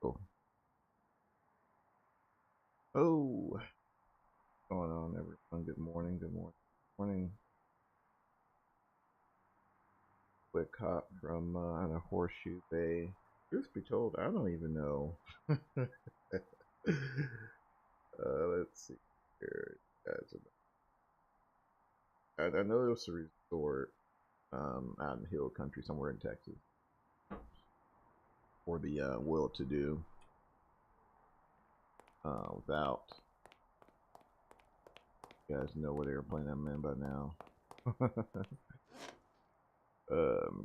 Cool. Oh, what's going on, everyone? Good morning. Good morning. Morning. Quick hop from out of Horseshoe Bay. Truth be told, I don't even know. Let's see here. I know there's a resort out in Hill Country somewhere in Texas for the well-to-do. Without you guys know what airplane I'm in by now.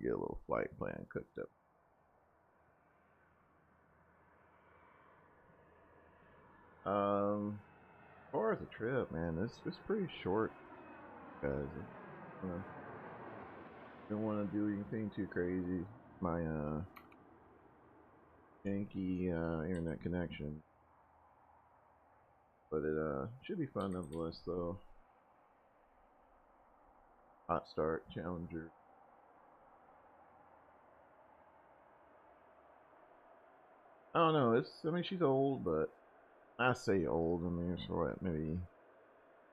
Get a little flight plan cooked up. As far as the trip, man, it's pretty short, guys. Don't want to do anything too crazy. My janky internet connection, but it should be fun nonetheless. Though, hot start challenger. I don't know. I mean, she's old, but I say old. I mean, it's what, maybe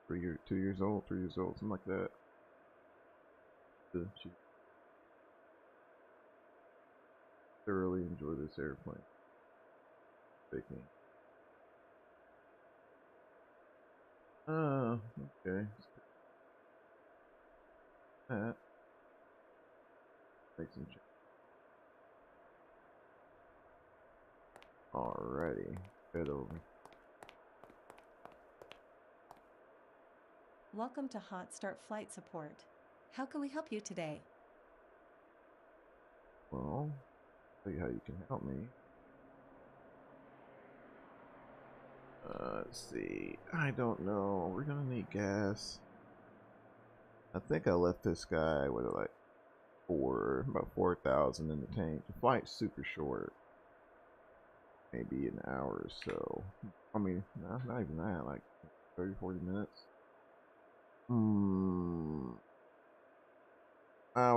2 years old, 3 years old, something like that. She thoroughly enjoyed this airplane. Taking. Okay. That. Make some. Alrighty. Head over. Welcome to Hot Start Flight Support. How can we help you today? Well, see how you can help me. Let's see. I don't know. We're gonna need gas. I think I left this guy with like about 4,000 in the tank. The flight's super short. Maybe an hour or so. I mean, not even that. Like 30, 40 minutes. We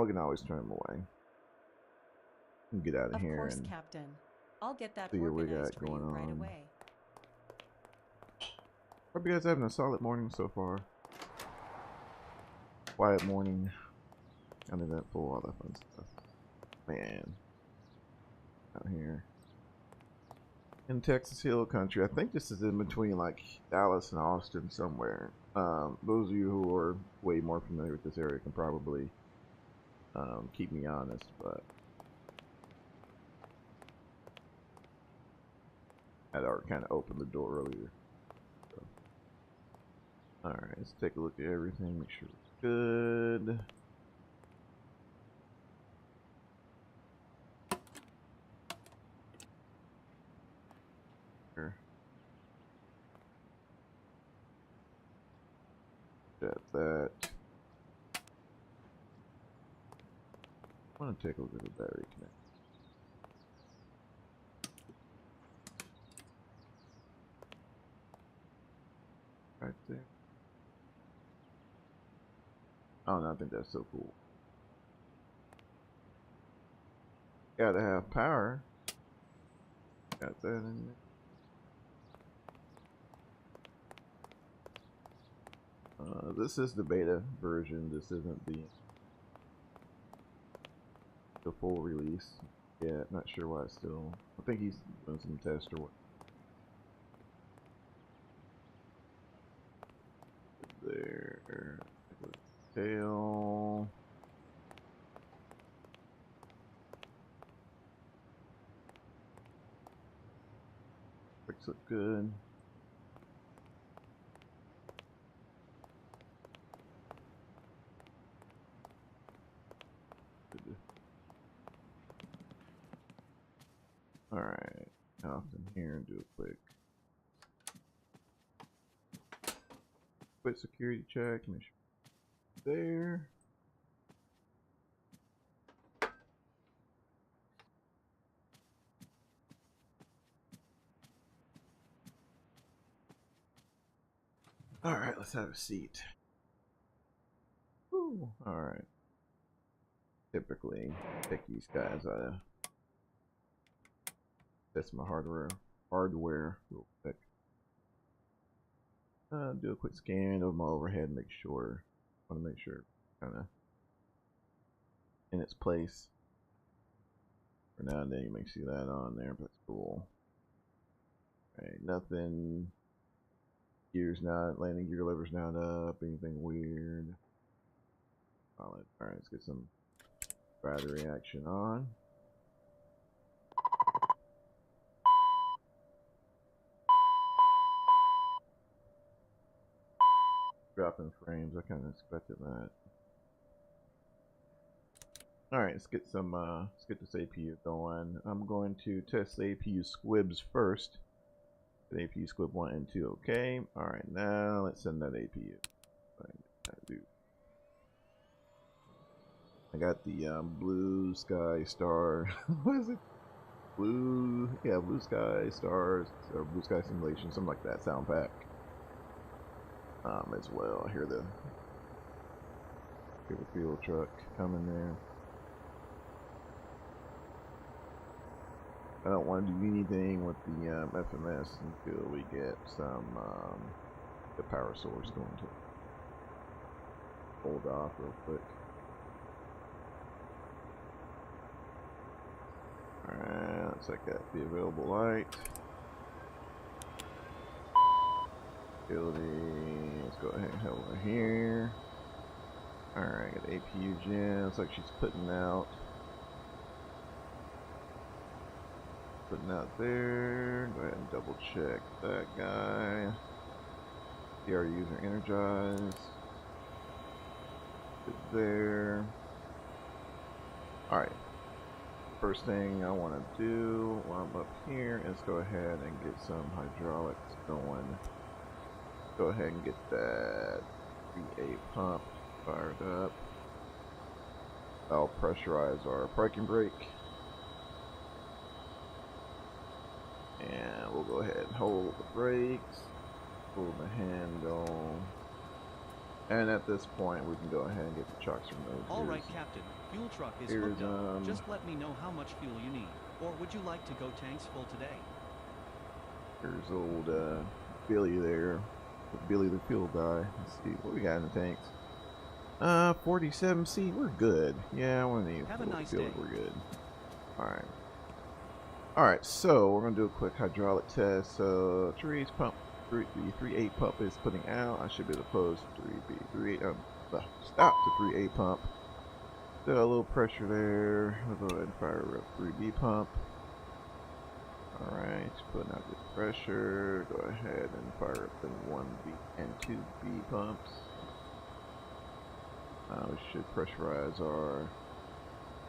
can always turn him away. Get out of here course, and Captain. I'll get that see what we organized got for you going right on. away. Hope you guys are having a solid morning so far. Quiet morning. Uneventful, all that fun stuff. Man. Out here. In Texas Hill Country. I think this is in between like Dallas and Austin somewhere. Those of you who are way more familiar with this area can probably keep me honest, but I'd already kind of opened the door earlier. So. Alright, let's take a look at everything, make sure it's good. Here. Got that. I want to take a look at the battery connect. Right there. Oh no, I think that's so cool. Gotta have power. Got that in there. This is the beta version. This isn't the full release. Yeah, not sure why it's still. I think he's doing some tests or what. There. Tail. Looks look good. Alright. Off in here and do a quick security check. Make sure there. Alright, let's have a seat. Alright. Typically pick these guys out of That's my hardware real quick. Do a quick scan of my overhead. Make sure. Want to make sure kind of in its place. For now and then you may see that on there, but that's cool. Alright, nothing. Gears not, landing gear levers not up, anything weird. Alright, let's get some battery action on. Dropping frames, I kind of expected that. Alright, let's get this APU going. I'm going to test the APU squibs first. The APU squib 1 and 2, okay. Alright, now let's send that APU. I got the blue sky star. What is it? Blue sky stars or blue sky simulation, something like that sound pack. As well. I hear the fuel truck coming there. I don't want to do anything with the FMS until we get some the power source going to hold off real quick. Alright, looks like that's the available light. Building. Let's go ahead and head over here. Alright, got the APU gen. Looks like she's putting out there. Go ahead and double check that guy. CR user energized. Good there. Alright. First thing I want to do while I'm up here is go ahead and get some hydraulics going. Go ahead and get that 3A pump fired up. I'll pressurize our parking brake. And we'll go ahead and hold the brakes, pull the handle, and at this point we can go ahead and get the chocks removed. All right, Captain. Fuel truck is hooked up. Just let me know how much fuel you need. Or would you like to go tanks full today? There's old Billy there. Billy the fuel guy. Let's see what we got in the tanks. 47C. We're good. Yeah, we need have a nice day. We're good. Alright. Alright, so we're gonna do a quick hydraulic test. So Therese pump the 3.8 pump is putting out. I should be able to close 3.8 stop the 3.8 pump. Still a little pressure there. We'll go ahead and fire up 3B pump. Alright, putting out good pressure. Go ahead and fire up the 1B and 2B pumps. We should pressurize our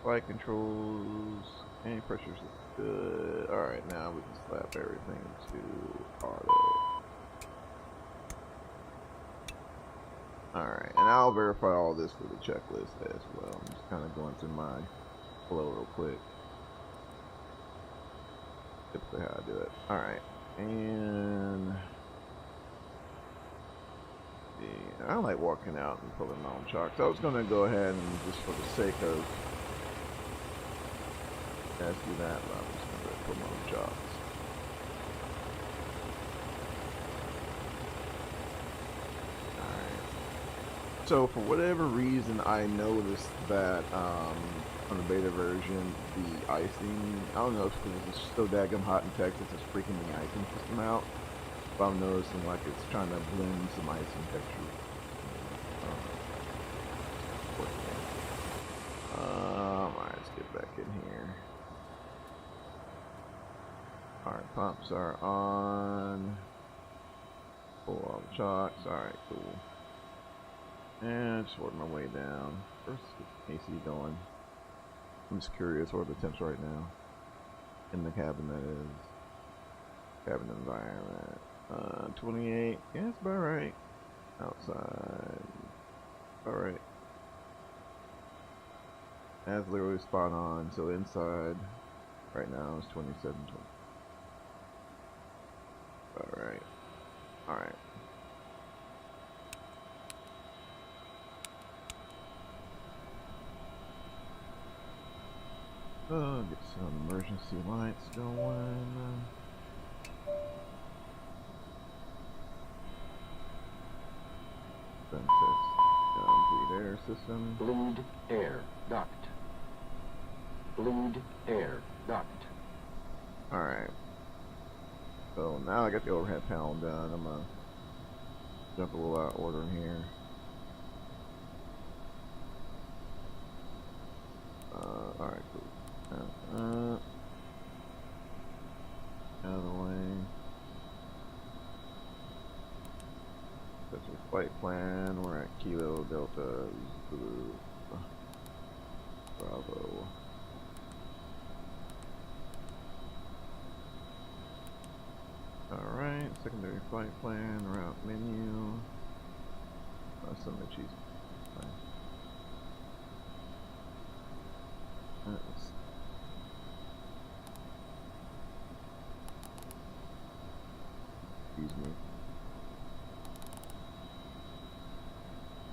flight controls. Any pressures look good. Alright, now we can slap everything to auto. Alright, and I'll verify all this with the checklist as well. I'm just kind of going through my flow real quick. Typically how I do it. Alright, and I don't like walking out and pulling my own chocks. I was going to go ahead and just for the sake of do that, but I'm just going to pull my own chocks. So for whatever reason, I noticed that on the beta version, the icing, I don't know if it's so daggum hot in Texas, it's freaking the icing system out. But I'm noticing like it's trying to blend some icing texture. Alright, let's get back in here. Alright, pumps are on. Pull all the chocks. Alright, cool. And just work my way down. First, get the AC going. I'm just curious what are the temps right now in the cabin, that is. Cabin environment. 28. Yeah, it's about right. Outside. Alright. That's literally spot on. So inside right now is 27. Alright. Alright. Get some emergency lights going. system. Bleed air duct. Bleed air duct. Alright. So now I got the overhead panel done. I'm gonna jump a little out of order here. Alright, cool. Out of the way. That's your flight plan. We're at Kilo Delta Zulu Bravo. Alright, secondary flight plan, route menu. Some of the cheese. Excuse me.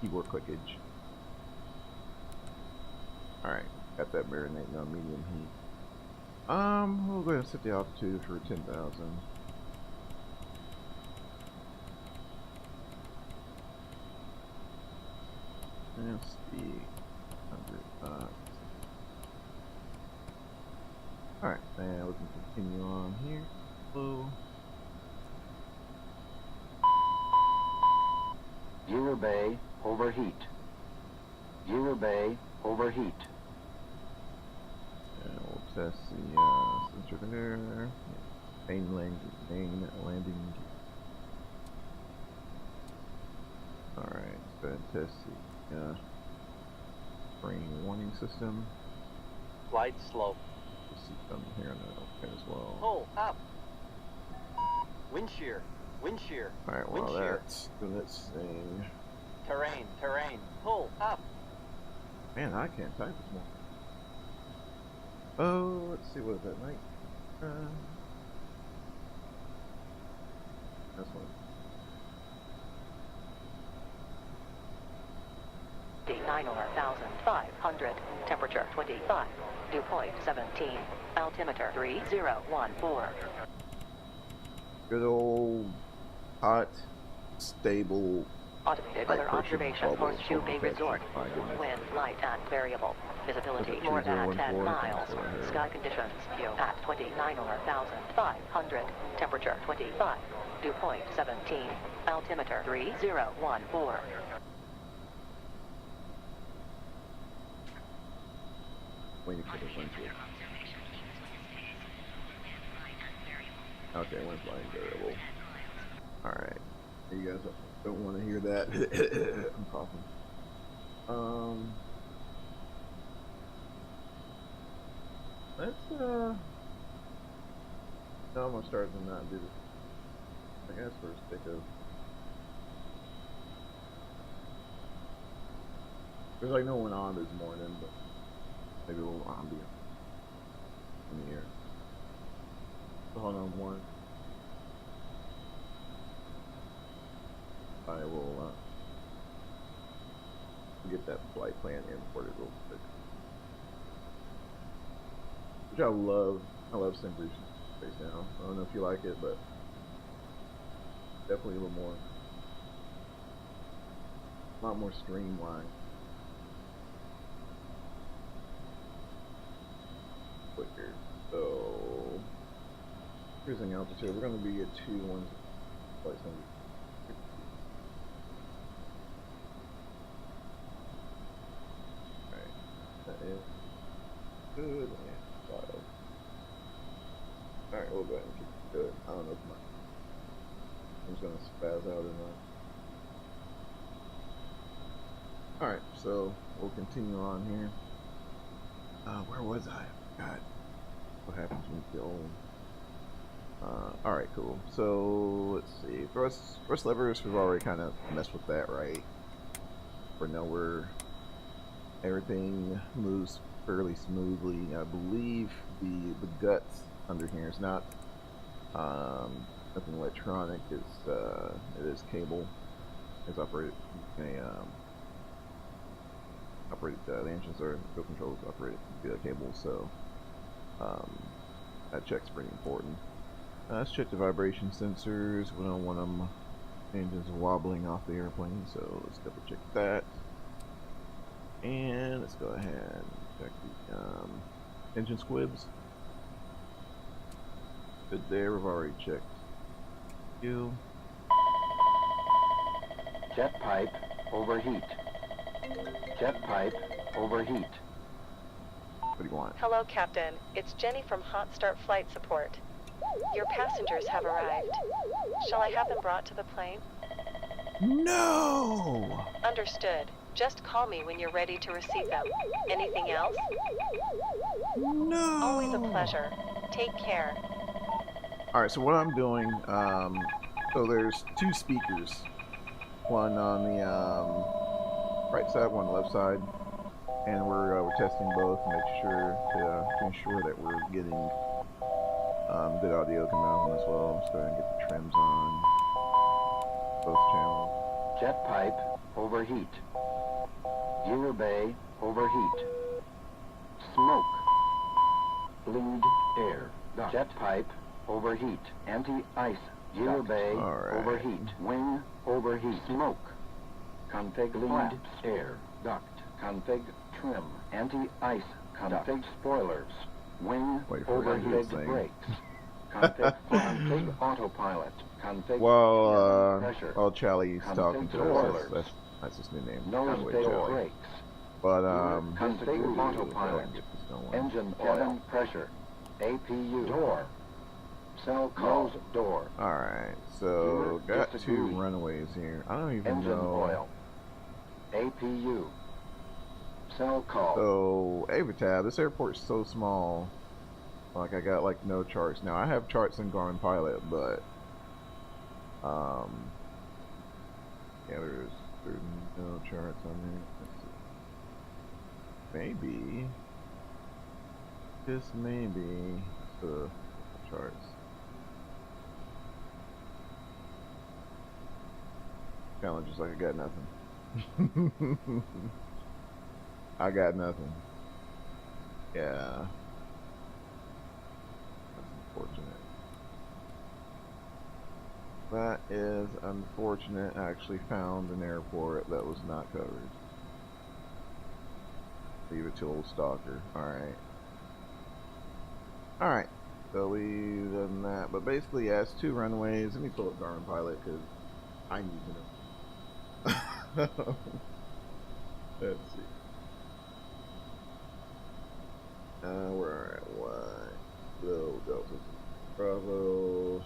Keyboard clickage. Alright, got that marinating on medium heat. We'll go ahead and set the altitude for 10,000. And speed 100 knots. Alright, and we can continue on here. Hello. Viewer bay overheat. Viewer bay overheat. And we'll test the sensor there. Main landing. Alright, let's go ahead and test the brain warning system. Flight slope. We'll see something here in the okay as well. Pull up. Wind shear. Wind shear. Alright, Wind well shear. that's doing its thing. Terrain. Terrain. Pull up. Man, I can't type this morning. Oh, let's see, what is that, night? That's one. 9,500, temperature 25, dew point 17, altimeter 3014. Good old, hot, stable. Automated weather observation, Horseshoe Bay Resort. Wind light and variable. Visibility more than 10 miles. Sky conditions, view at 29,500, temperature 25, dew point 17, altimeter 3014. Waiting for the wind chill. Okay, wind flying variable. Alright. You guys don't want to hear that. I'm coughing. Let's now I'm gonna start to not do this. I guess for the sake of there's like no one on this morning, but maybe a little ambient in the air. So hold on one. I will get that flight plan imported real quick. Which I love. I love Simbri's Space now. I don't know if you like it, but definitely a lot more streamlined. Quicker. So cruising altitude, we're going to be at 210. Flight's going to be that is good and file. Alright, we'll go ahead and keep it good. I don't know if I'm just gonna spaz out or not. Alright, so we'll continue on here. Where was I? God. What happens when you get old? Alright, cool. So let's see. Thrust levers, we've already kind of messed with that, right? For now everything moves fairly smoothly. I believe the guts under here is not nothing electronic. It is cable. It's operated. The engines are fuel controls operated via cable. So that check's pretty important. Let's check the vibration sensors. We don't want them engines wobbling off the airplane. So let's double check that. And let's go ahead and check the engine squibs. Good there, we've already checked. Fuel. Jet pipe overheat. Jet pipe overheat. What do you want? Hello, Captain. It's Jenny from Hot Start Flight Support. Your passengers have arrived. Shall I have them brought to the plane? No! Understood. Just call me when you're ready to receive them. Anything else? No! Always a pleasure. Take care. Alright, so what I'm doing, so there's two speakers. One on the right side, one on the left side. And we're testing both to make sure to ensure that we're getting good audio coming out of them as well. Let's go ahead and get the trims on both channels. Jet pipe overheat. Viewer bay overheat. Smoke. Bleed air. Jet pipe overheat. Anti-ice. Viewer bay overheat. Wing overheat. Smoke. Config bleed air. Duct. Config trim. Anti-ice. Config spoilers. Wing overheat brakes. Config autopilot. Config pressure. While Charlie's talking to us, that's his new name. Nose tail brakes. But config autopilot. Engine cabin pressure. APU door. Cell close door. Alright, so got two runaways here. I don't even Engine know. oil. APU. Cell call. So Avatab, this airport's so small. Like I got like no charts. Now I have charts in Garmin Pilot, but yeah, there's no charts on there. Let's see. Maybe, just maybe the charts. Kind of just like I got nothing. I got nothing. Yeah. Unfortunate. That is unfortunate. I actually found an airport that was not covered. Leave it to old stalker. Alright. Alright. So we've done that. But basically, yeah, it's two runways. Let me pull up Garmin Pilot because I need to know. Let's see. We're at what? So Delta Bravo,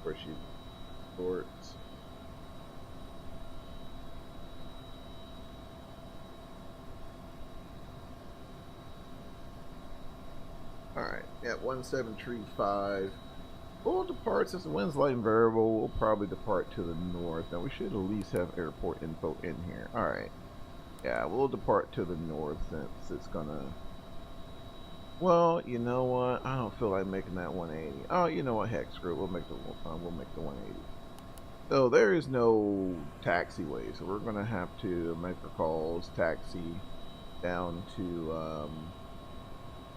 Horseshoe Resort. Alright, at 1735. We'll depart, since the wind's light and variable, we'll probably depart to the north. Now we should at least have airport info in here. Alright. Yeah, we'll depart to the north since it's gonna... Well, you know what? I don't feel like making that 180. Oh, you know what? Heck, screw it. We'll make the 180. So there is no taxiway, so we're gonna have to make our calls, taxi down to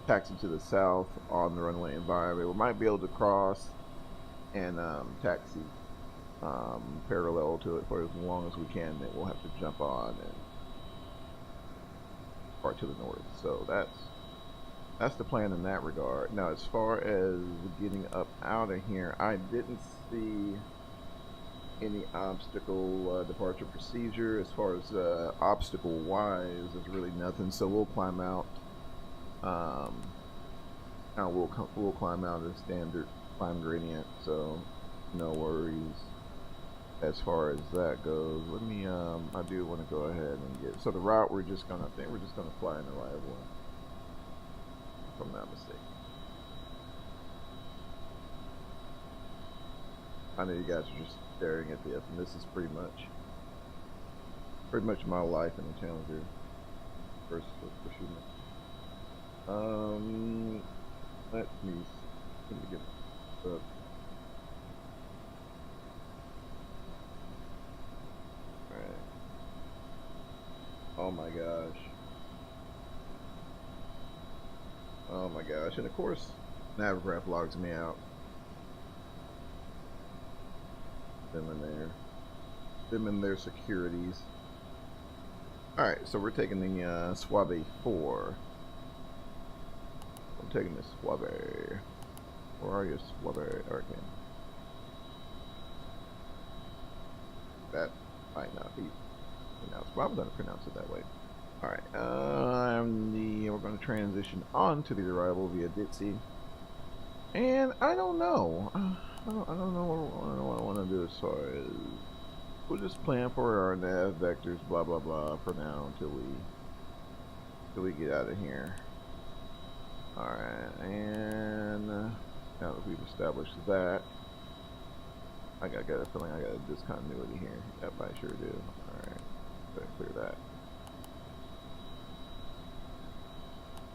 taxi to the south on the runway environment. We might be able to cross and taxi parallel to it for as long as we can. Then we'll have to jump on and part to the north. So that's the plan in that regard. Now, as far as getting up out of here, I didn't see any obstacle departure procedure. As far as obstacle wise, there's really nothing. So we'll climb out. We'll climb out a standard climb gradient. So no worries as far as that goes. Let me. I do want to go ahead and get. So the route I think we're just gonna fly in the right one. If I'm not mistaken. I know you guys are just staring at this, and this is pretty much my life in the Challenger versus for shooting. Let me get up. Alright. Oh my gosh. Oh my gosh. And of course, Navigraph logs me out. Them in their securities. Alright, so we're taking the Suave 4. I'm taking the Suave. Where are you, Suave? Alright, man. That might not be pronounced, but I'm going to pronounce it that way. Alright, we're going to transition on to the arrival via Ditsy. And I don't know. I don't know what I want to do as far as... We'll just plan for our nav vectors, blah blah blah, for now until we get out of here. Alright, and now that we've established that, I got a feeling I got a discontinuity here. Yep, I sure do. Alright, better clear that.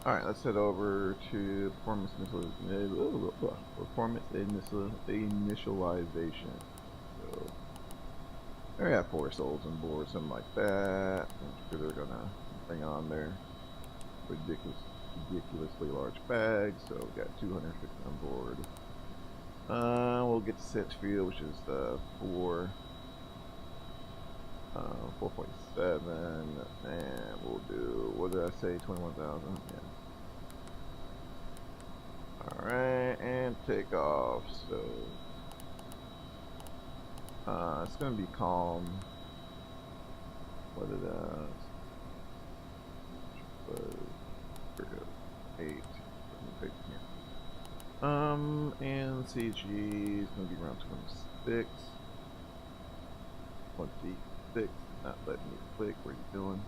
Alright, let's head over to performance initialization. So, we got 4 souls on board, something like that. I'm sure they're gonna bring on their ridiculously large bags. So we got 250 on board. We'll get to set fuel, which is the 4.7, and we'll do, what did I say, 21,000? Yeah. Alright, and take off. So it's gonna be calm. What it is. 8. And CG is gonna be around 26. 26. Not letting me click. What are you doing?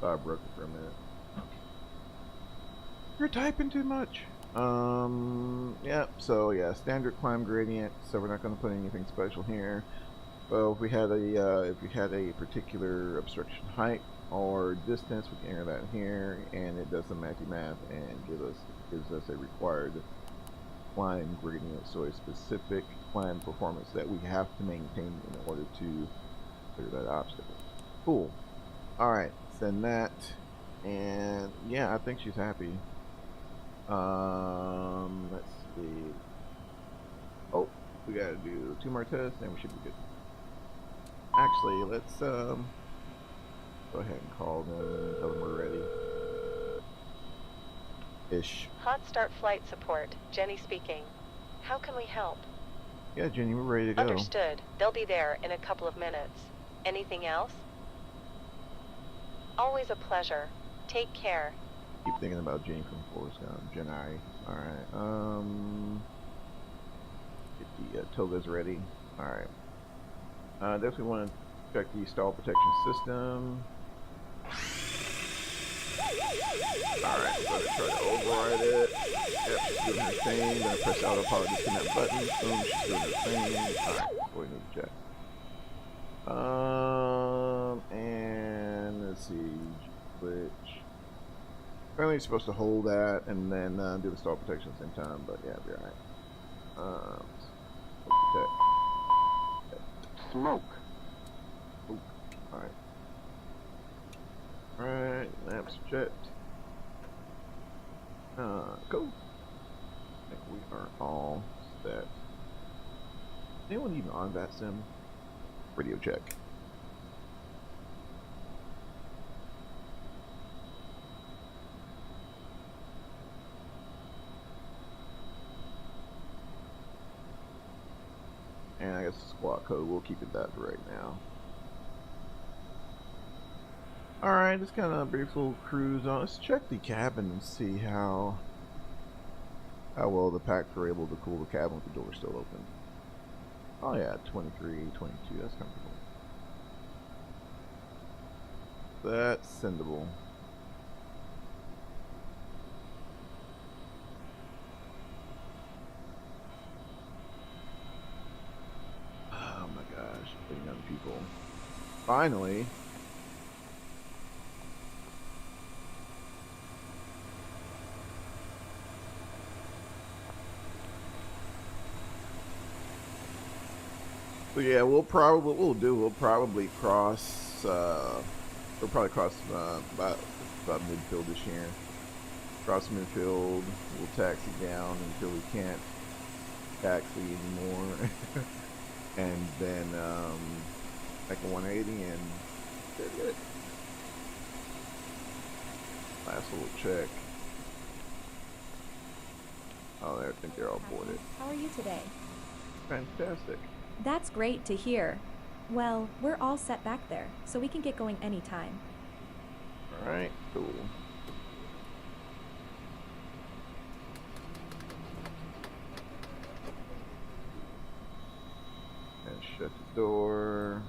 Oh, I broke it for a minute. You're typing too much. Yep, so yeah, standard climb gradient, so we're not going to put anything special here. Well, if we had a particular obstruction height or distance, we can enter that here, and it does the mathy math and gives us a required climb gradient, so a specific climb performance that we have to maintain in order to clear that obstacle. Cool. Alright, send that, and yeah, I think she's happy. Let's see. Oh, we gotta do 2 more tests and we should be good. Actually, let's go ahead and call them and tell them we're ready. Ish. Hot start flight support. Jenny speaking. How can we help? Yeah, Jenny, we're ready to go. Understood. They'll be there in a couple of minutes. Anything else? Always a pleasure. Take care. Keep thinking about Jenny from Forrest Gump. Jenny. Alright, get the togas ready. Alright. Definitely want to check the stall protection system. Alright, so let's try to override it. Yep, she's doing her thing. Gonna press autopilot disconnect button. Boom, she's doing her thing. Alright, we need to check. And let's see. Switch. Apparently, you're supposed to hold that and then do the stall protection at the same time, but yeah, it'll be alright. Smoke. Alright. Alright, lamps checked. Cool. I think we are all set. Anyone even on that sim? Radio check. And I guess the squad code, we'll keep it that for right now. Alright, just kind of a brief little cruise on. Let's check the cabin and see how well the packs were able to cool the cabin with the door still open. Oh yeah, 23, 22, that's comfortable. That's sendable. Oh my gosh, the young people. Finally. So yeah, we'll probably cross about midfield-ish here. Cross midfield, we'll taxi down until we can't taxi anymore. And then Make a 180 and they're good. Last little check. Oh, I think they're all boarded. How are you today? Fantastic. That's great to hear. Well, we're all set back there, so we can get going anytime. Alright, cool. And shut the door.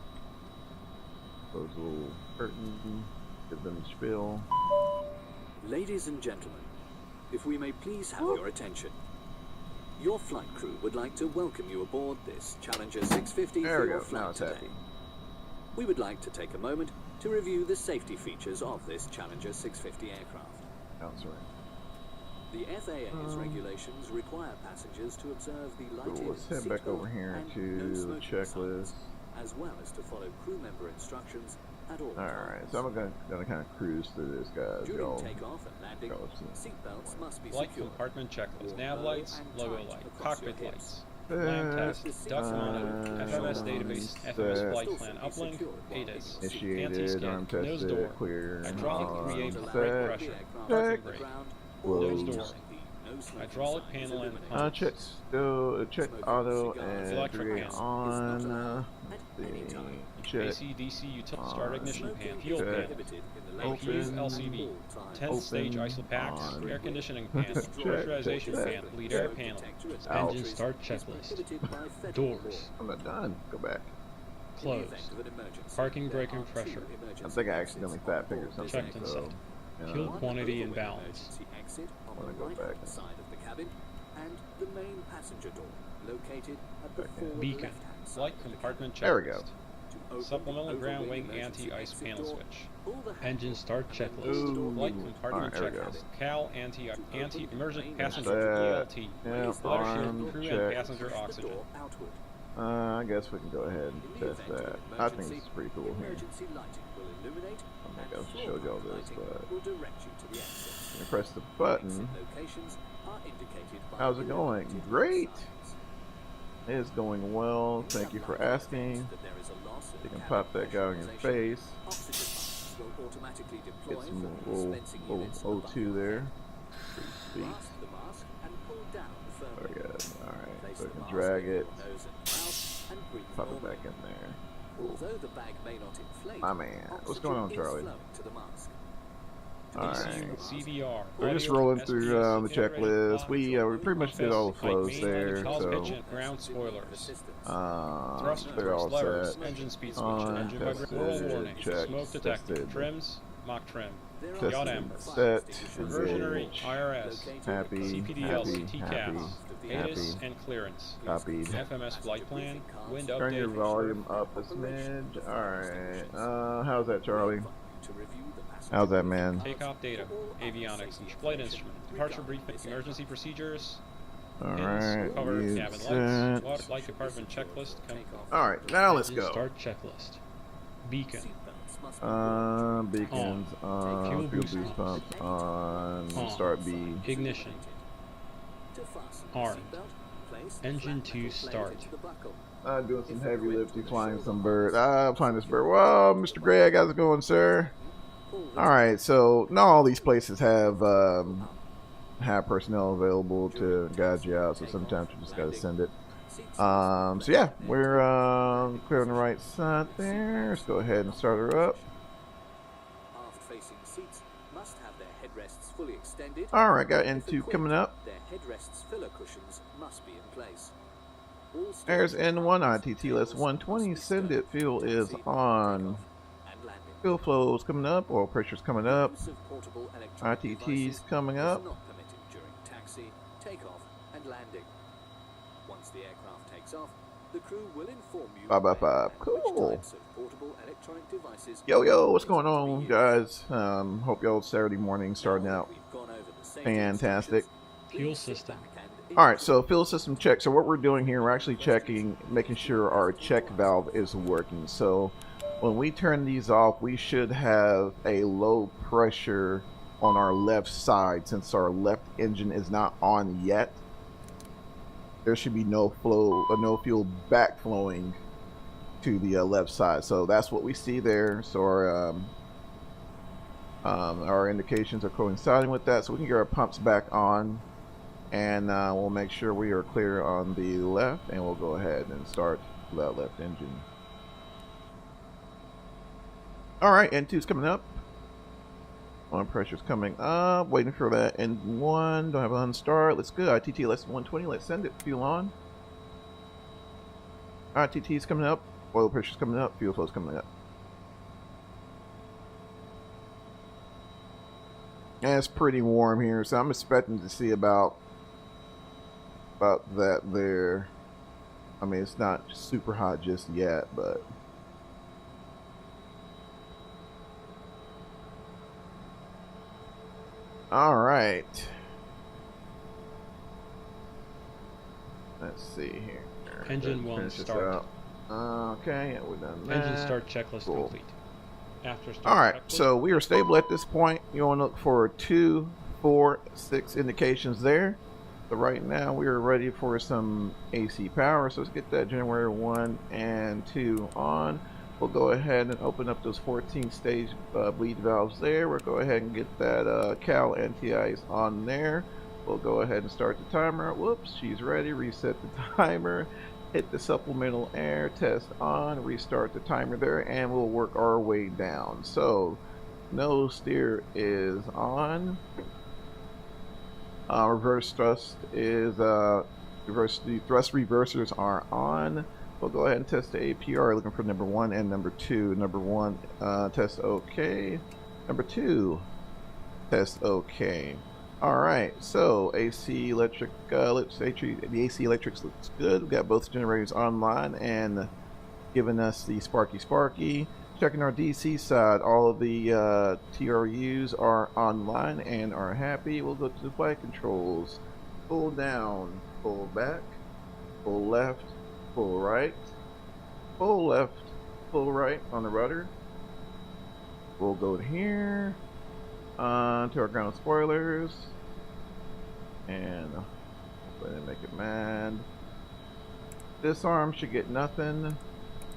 Close the little curtain. Give them the spiel. Ladies and gentlemen, if we may please have your attention. Your flight crew would like to welcome you aboard this Challenger 650 for your flight today. We would like to take a moment to review the safety features of this Challenger 650 aircraft. Oh, sorry. The FAA's regulations require passengers to observe the lighted Let's head back over here to the checklist, as well as to follow crew member instructions at all times. Alright, so I'm gonna kind of cruise through this, guys. During takeoff and landing, seatbelts must be Flight secured. compartment checklist. Nav lights, logo light, cockpit lights, lamp test, duct monitor, FMS database, FMS flight plan uplink, ADIS, initiated, anti-scan, arm nose tested, door, clear, hydraulic create set, brake pressure, parking brake, nose door, closed. hydraulic panel and pumps. Check still, check auto and Electric 3 panel. on. Check. AC/DC utility start ignition pan, fuel pan, APU LCD, 10th stage ISO packs, air conditioning pan, pressurization fan, lead air panel, engine start checklist, doors, I'm not done. Go back. closed, parking brake and pressure, I think I accidentally fat fingered something. checked and set, fuel quantity and balance. I'm gonna go back. Side of the cabin and the main passenger door located at the forward Beacon, left-hand side flight of the compartment checklist. There we go. Supplemental ground wing anti-ice panel switch. Engine start checklist. Ooh. Flight compartment Alright, there we checklist. CAL anti-emergent passenger Set. ELT. Yeah, Water arm shield, crew and check. passenger oxygen. I guess we can go ahead and test that. I think this is pretty cool here. Emergency lighting will illuminate I think and I've floor showed y'all lamp this, lighting but will direct you to the exit. you press the button. Exit locations are indicated by How's it going? illuminated Great. signs. It's going well. Thank you for asking. That there is a loss of You can cabin pop that guy on your pressurization. face. Oxygen masks will automatically deploy Get some from little dispensing units above. O2 there. Pretty sweet. Mask the mask and pull down firmly. Very good. Alright, Place so I the can mask drag over it. your nose and mouth and breathe Pop it normally. back in there. Although the bag may not inflate, My man. What's going on, oxygen is Charlie? flowing to the mask. Alright. CDR. We're just audio, rolling through the SPS, checklist. We pretty much did all the flight flows main, there, tall so pitch and ground spoilers. Thrust they're all levers, set. engine speed switch, On, engine tested, vibration warning, checked, smoke detector, tested. trims, mock trim, Tested, yacht amber, set, reversionary, engage, IRS, happy, CPDLC, happy, TCAPS, happy, ADIS and clearance, copied. FMS flight plan, wind Turn your update, volume up a smidge. Alright, how's that, Charlie? How's that, man? takeoff data, avionics, and flight instrument, departure briefing, emergency procedures, Alright, cover, you cabin set. lights, water flight compartment checklist, Alright, now let's engine go. start checklist, beacon, Beacons on, Fuel fuel boost boost pumps on, On. start B. ignition, armed, engine 2 start, Doing some heavy lifting, flying some bird. Flying this bird. Whoa, Mr. Greg, how's it going, sir? Alright, so not all these places have personnel available to guide you out, so sometimes you just gotta send it. So yeah, we're clear on the right side there. Let's go ahead and start her up. Aft-facing seats must have their headrests fully extended. Alright, got If N2 equipped, coming up. Their headrests filler cushions must be in place. All There's storage N1 devices, ITT, less tables, 120, must be send it, stowed fuel until is takeoff on. and landing. Fuel flow's coming up, oil pressure's coming up. Use of portable electronic ITT's devices coming is up. not permitted during taxi, takeoff, and landing. Once the aircraft takes off, the crew will inform you Bye, bye, when bye. and which Cool. types of portable electronic devices Yo, what's going are to on, be guys? Hope y'all Saturday morning used. starting Now out. that we've gone over the safety Fantastic. instructions, fuel please sit system. back and Alright, so fuel system check. So what we're doing here, we're actually checking, making sure our check valve is working. So when we turn these off, we should have a low pressure on our left side since our left engine is not on yet. There should be no flow, no fuel backflowing to the left side. So that's what we see there. So our indications are coinciding with that. So we can get our pumps back on, and we'll make sure we are clear on the left, and we'll go ahead and start that left engine. All right, N2's coming up. On pressure's coming up. Waiting for that N1. Don't have an unstart. Let's go. ITT less than 120. Let's send it. Fuel on. ITT's coming up. Oil pressure's coming up. Fuel flow's coming up. And it's pretty warm here, so I'm expecting to see about that there. I mean, it's not super hot just yet, but all right. Let's see here. Engine 1 start. Okay, we're done that. Engine start checklist complete. After start all right, checklist, so we are stable at this point. You want to look for 2, 4, 6 indications there. So right now we are ready for some AC power. So let's get that generator 1 and 2 on. We'll go ahead and open up those 14-stage bleed valves there. We'll go ahead and get that Cal anti-ice on there. We'll go ahead and start the timer. Whoops, she's ready. Reset the timer. Hit the supplemental air, test on, restart the timer there, and we'll work our way down. So nose steer is on. Reverse thrust is the thrust reversers are on. We'll go ahead and test the APR, looking for number 1 and number 2. Number 1 test okay. Number 2 test okay. All right, so AC electric, the AC electrics looks good. We've got both generators online and giving us the sparky. Checking our DC side, all of the TRUs are online and are happy. We'll go to the flight controls. Pull down, pull back, pull left, pull right, pull left, pull right on the rudder. We'll go to here, to our ground spoilers, and go ahead and make it mad. This arm should get nothing.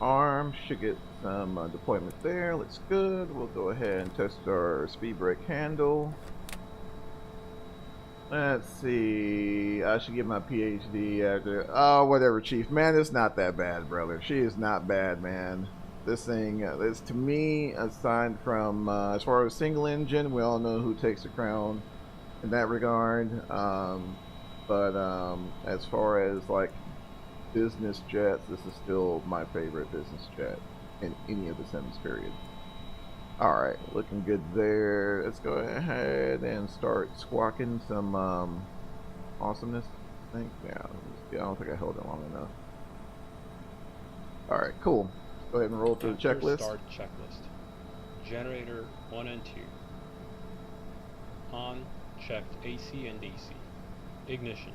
Arm should get some deployment there. Looks good. We'll go ahead and test our speed brake handle. Let's see. I should get my PhD after. Oh, whatever, Chief. Man, it's not that bad, brother. She is not bad, man. This thing is, to me, aside from as far as single engine, we all know who takes the crown in that regard. But as far as like business jets, this is still my favorite business jet in any of the Sims period. Alright, looking good there. Let's go ahead and start squawking some awesomeness, I think. Yeah, I don't think I held it long enough. Alright, cool. Let's go ahead and roll through the checklist. Start checklist. Generator 1 and 2. On, checked AC and DC. Ignition.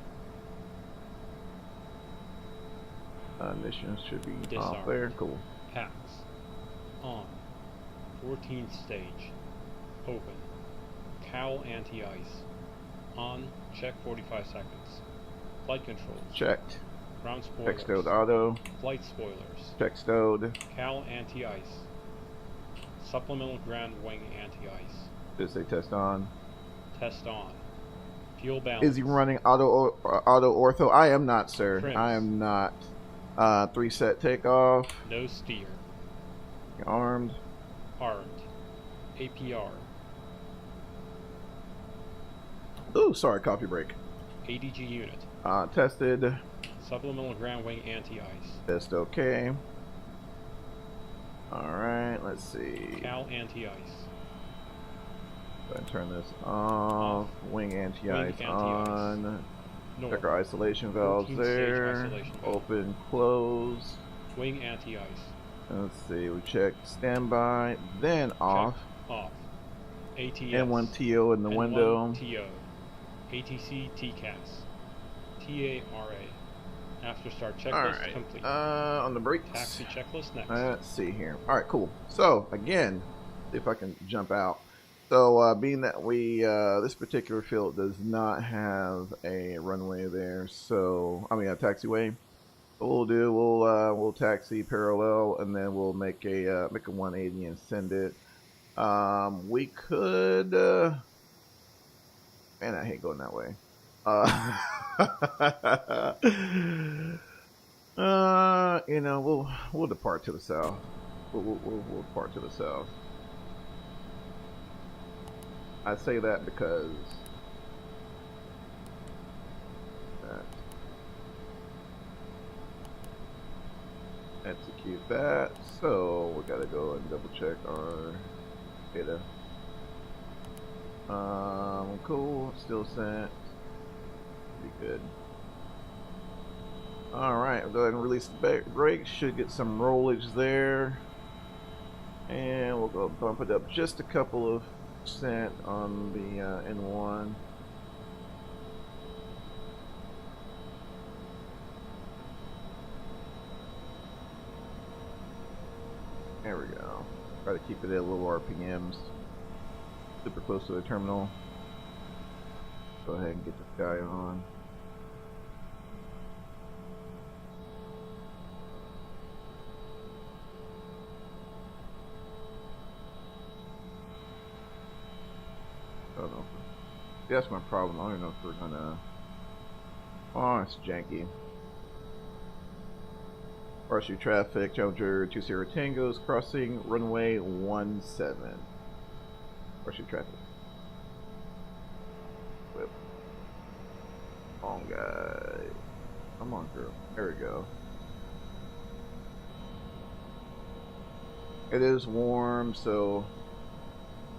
Ignition should be Disarmed. off there. Cool. Packs. On. 14th stage. Open. Cowl anti-ice. On. Check 45 seconds. Flight controls. Checked. Ground spoilers. Check stowed auto. Flight spoilers. Check stowed. Cowl anti-ice. Supplemental ground wing anti-ice. Did it say test on? Test on. Fuel balance. Is he running auto ortho? I am not, sir. Trims. I am not. 3 set takeoff. No steer. Armed. Armed. APR. Ooh, sorry, coffee break. ADG unit. Tested. Supplemental ground wing anti-ice. Test okay. Alright, let's see. Cowl anti-ice. Go ahead and turn this off. Wing anti-ice on. North. Check our isolation valves 14 there. stage isolation valve. Open, close. Wing anti-ice. Let's see, we check standby, then off. Off. ATS. N1 TO in the N1 window. TO. ATC TCAS. TARA. After start checklist complete. On the brakes. Taxi checklist next. Let's see here. Alright, cool. So, again, see if I can jump out. So, being that we, this particular field does not have a runway there, so, I mean a taxiway. What we'll do, we'll taxi parallel, and then we'll make a 180 and send it. We could, man, I hate going that way. You know, we'll depart to the south. We'll depart to the south. I say that because execute that. So we gotta go and double check our data. Cool. Still sent. Be good. All right. I'll go ahead and release the brakes. Should get some rollage there, and we'll go bump it up just a couple of percent on the N1. There we go. Try to keep it at low RPMs. Super close to the terminal. Go ahead and get this guy on. I don't know. That's my problem. I don't know if we're gonna. Oh, it's janky. Horseshoe traffic, Challenger 20 Tangos crossing runway 17. Horseshoe traffic. Whip. Long guy. Come on, girl. There we go. It is warm, so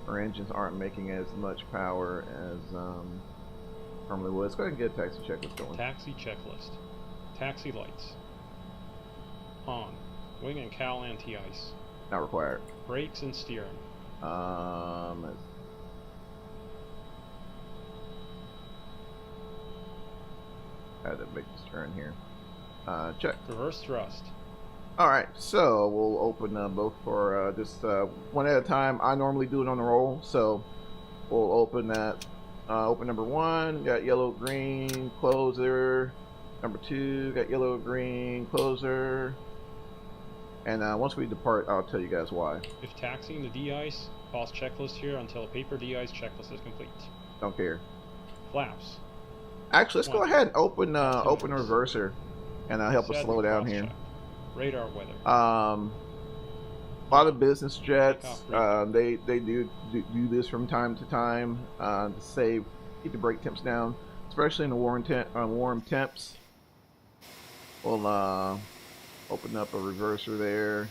our engines aren't making as much power as normally would. Let's go ahead and get a taxi checklist going. Taxi checklist. Taxi lights. On. Wing and cowl anti-ice. Not required. Brakes and steering. I had to make this turn here. Check. Reverse thrust. Alright, so we'll open both for just one at a time. I normally do it on the roll, so we'll open that. Open number 1, got yellow, green, closer. Number 2, got yellow, green, closer. And once we depart, I'll tell you guys why. If taxiing the de-ice, pause checklist here until a paper de-ice checklist is complete. Don't care. Flaps. Actually, let's go ahead and open open reverser, and help us slow down here. Check. Radar weather. A lot of business jets, they do this from time to time to keep the brake temps down, especially in the warm temps. We'll open up a reverser there,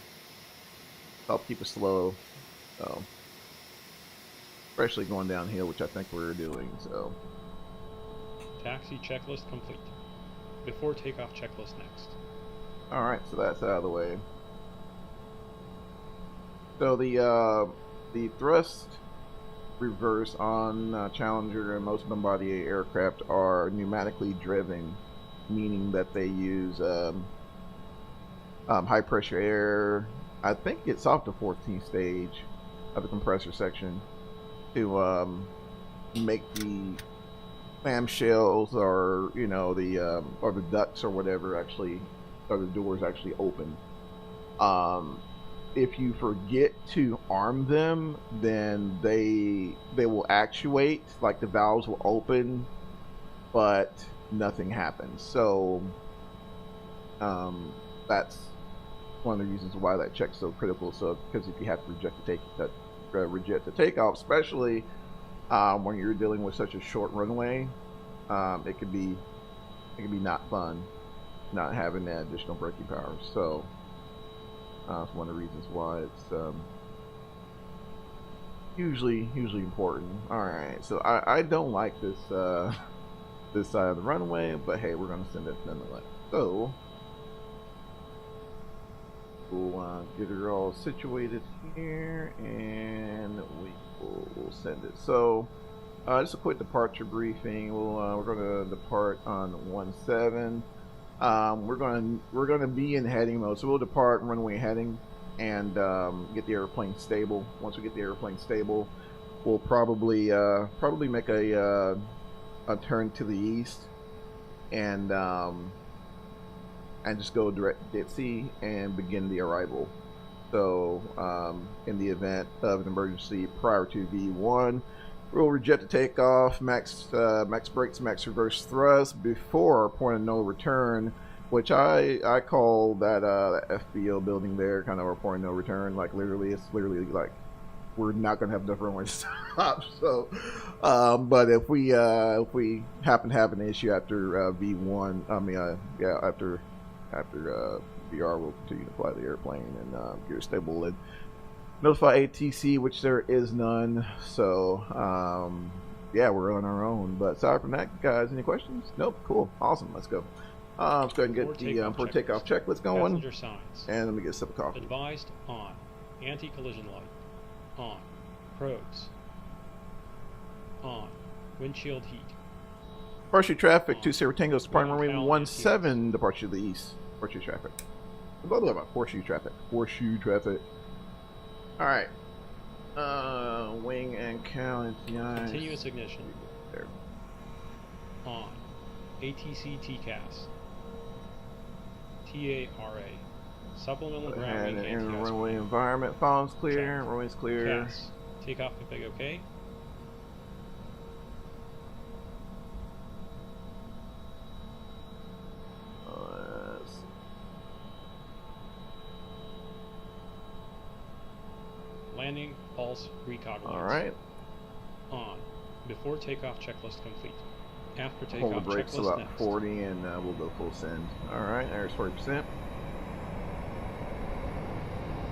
help keep it slow. So, especially going downhill, which I think we're doing. So, taxi checklist complete. Before takeoff checklist next. Alright, so that's out of the way. So the thrust reverse on Challenger and most Bombardier aircraft are pneumatically driven, meaning that they use high pressure air. I think it's off the 14th stage of the compressor section to make the clamshells or the ducts or whatever actually, or the doors actually open. If you forget to arm them, then they will actuate, like the valves will open, but nothing happens. So that's one of the reasons why that check's so critical. So because if you have to reject the takeoff, especially when you're dealing with such a short runway, it could be not fun not having that additional braking power. So it's one of the reasons why it's usually important. All right, so I don't like this this side of the runway, but hey, we're gonna send it nonetheless. So we'll get her all situated here, and we'll send it. So just a quick departure briefing. We're going to depart on 17. We're going to be in heading mode, so we'll depart runway heading and get the airplane stable. Once we get the airplane stable, we'll probably make a turn to the east and and just go direct to dead sea and begin the arrival. So in the event of an emergency prior to V1, we'll reject the takeoff, max brakes, max reverse thrust before point of no return, which I call that FBO building there kind of our point of no return. Like literally, it's literally like we're not gonna have enough runway to stop. So, but if we happen to have an issue after V1, after VR, we'll continue to fly the airplane and gear stable and notify ATC, which there is none. So yeah, we're on our own. But aside from that, guys, any questions? Nope. Cool. Awesome. Let's go. Let's go ahead and get the before takeoff checklist going. Passenger signs. And let me get a sip of coffee. Advised on. Anti-collision light. On. Probes. On. Windshield heat. Departure traffic, 20 Tango, departing runway 17, departure to the east. Departure traffic. Blah, blah, blah. Horseshoe traffic. Horseshoe traffic. Alright. Wing and count. Continuous ignition. There. On. ATC TCAS. TARA. Supplemental ground wing and anti-gas. Runway environment. Phone's clear. Check. Runway's clear. CAS. Takeoff config OK. Landing pulse recognize. Alright. On. Before takeoff checklist complete. After takeoff Hold the brakes checklist about next. 40 and we'll go full send. Alright, there's 40%.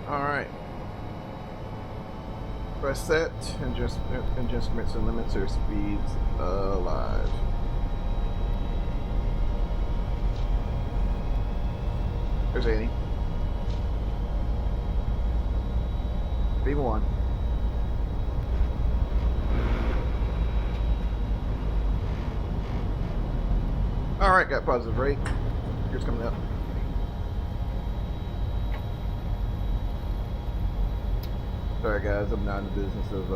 Alright. Press set and just adjustments and limits their speeds alive. There's 80. V1. Alright, got positive rate. Here's coming up. Sorry guys, I'm not in the business of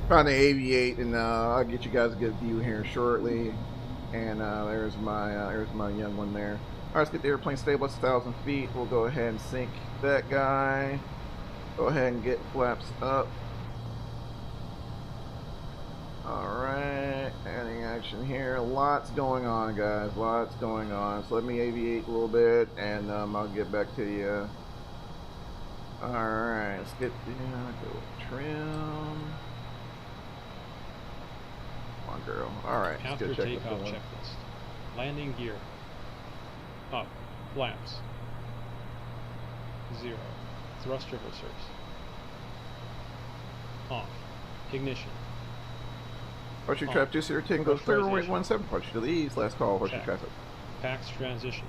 trying to aviate, and I'll get you guys a good view here shortly. And there's my young one there. Alright, let's get the airplane stable at 1,000 feet. We'll go ahead and sink that guy. Go ahead and get flaps up. Alright, adding action here. Lots going on, guys. Lots going on. So let me aviate a little bit, and I'll get back to you. Alright, let's get the go trim. Come on, girl. Alright, let's After go check takeoff the checklist. Landing gear. Up. Flaps. 0. Thrust reversers. Off. Ignition. Horseshoe traffic 210 goes clear runway 17. Departure to the east. Last call, horseshoe traffic. PAX transition.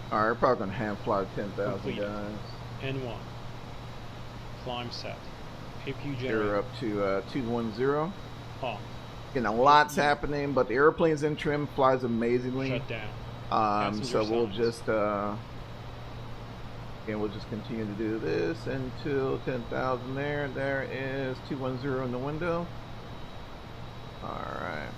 Alright, we're probably gonna hand fly 10,000 guys. N1. Climb set. APU You're generator. up to 210. Off. Again, a lot's happening, but the airplane's in trim, flies amazingly. Shut down. So we'll just we'll just continue to do this until 10,000 there. There is 210 in the window. Alright.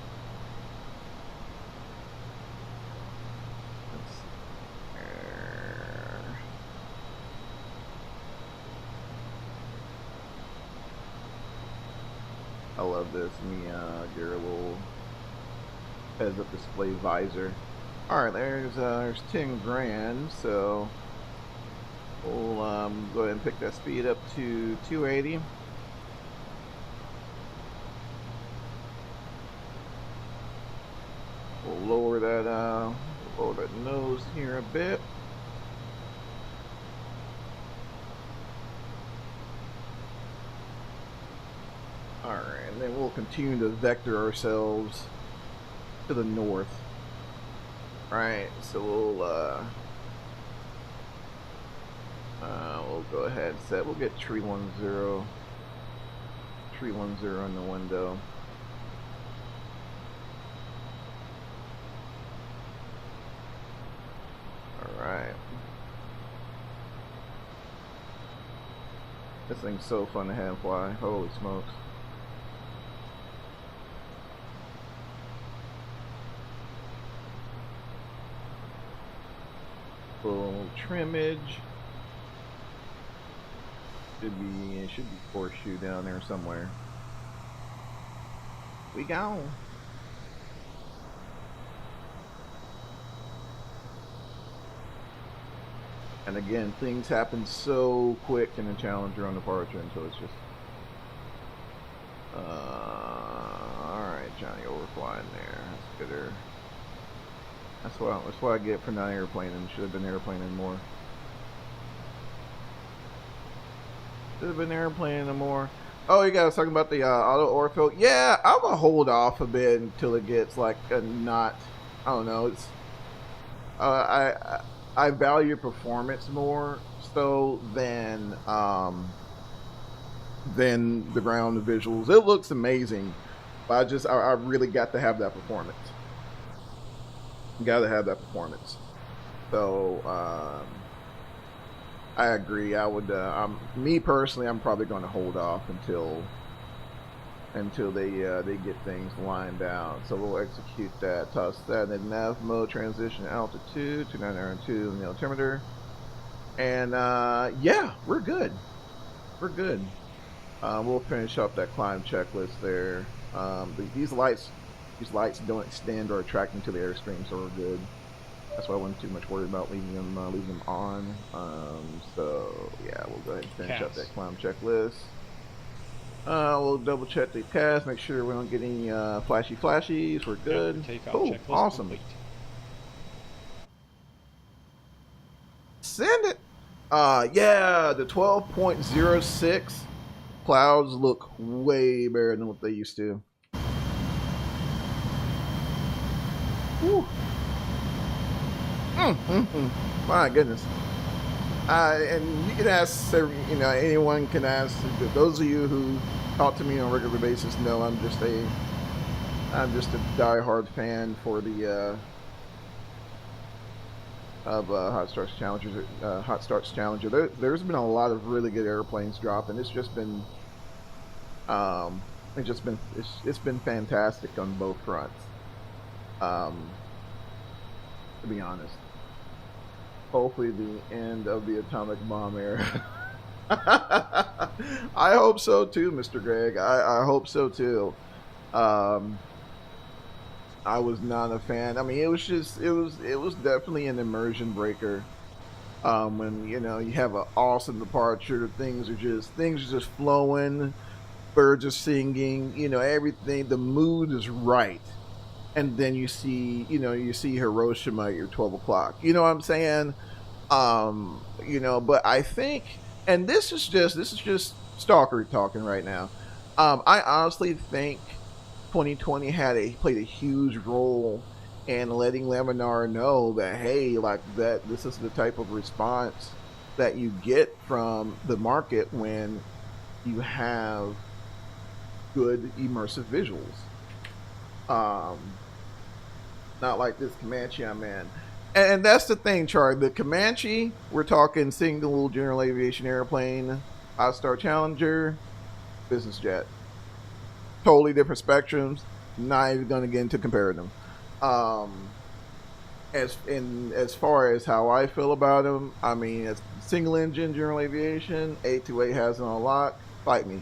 I love this. Let me get a little heads-up display visor. Alright, there's 10 grand, so we'll go ahead and pick that speed up to 280. We'll lower that nose here a bit. Alright, and then we'll continue to vector ourselves to the north. Alright, so we'll go ahead and set. We'll get 310 in the window. Alright. This thing's so fun to hand fly. Holy smokes. trimmage. Should be Horseshoe down there somewhere. We go. And again, things happen so quick in the Challenger on departure until it's just alright, Johnny, overflying there. That's gooder. That's what I get for not airplaning. Should have been airplaning more. Should have been airplaning more. Oh, you guys talking about the auto ortho? Yeah, I'm gonna hold off a bit until it gets like a not. I don't know. It's I value performance more so than the ground visuals. It looks amazing, but I really got to have that performance. Got to have that performance. So I agree. I would. Me personally, I'm probably going to hold off until they get things lined out. So we'll execute that. Toss that in nav mode. Transition altitude 2902 in the altimeter. And yeah, we're good. We're good. We'll finish up that climb checklist there. These lights don't extend or attract into the airstream, so we're good. That's why I wasn't too much worried about leaving them on. So yeah, we'll go ahead and finish up that climb checklist. We'll double check the CAS, make sure we don't get any flashies. We're good. Cool, awesome. Complete. Send it. Yeah, the 12.06 clouds look way better than what they used to. Whew. My goodness. And you can ask, anyone can ask. Those of you who talk to me on a regular basis know I'm just a die-hard fan for the Hot Starts Challenger. There's been a lot of really good airplanes dropping. It's just been it's been fantastic on both fronts. To be honest. Hopefully the end of the atomic bomb era. I hope so too, Mr. Greg. I hope so too. I was not a fan. I mean, it was definitely an immersion breaker. When you have an awesome departure, things are just flowing, birds are singing, everything, the mood is right. And then you see Hiroshima at your 12 o'clock. You know what I'm saying? But I think, and this is just stalker talking right now. I honestly think 2020 played a huge role in letting Laminar know that, hey, like that, this is the type of response that you get from the market when you have good immersive visuals. Not like this Comanche I'm in. And that's the thing, Char. The Comanche, we're talking single general aviation airplane, Hot Star Challenger, business jet. Totally different spectrums. Not even going to get into comparing them. As far as how I feel about them, I mean, it's single engine general aviation, 828 has it on lock. Fight me.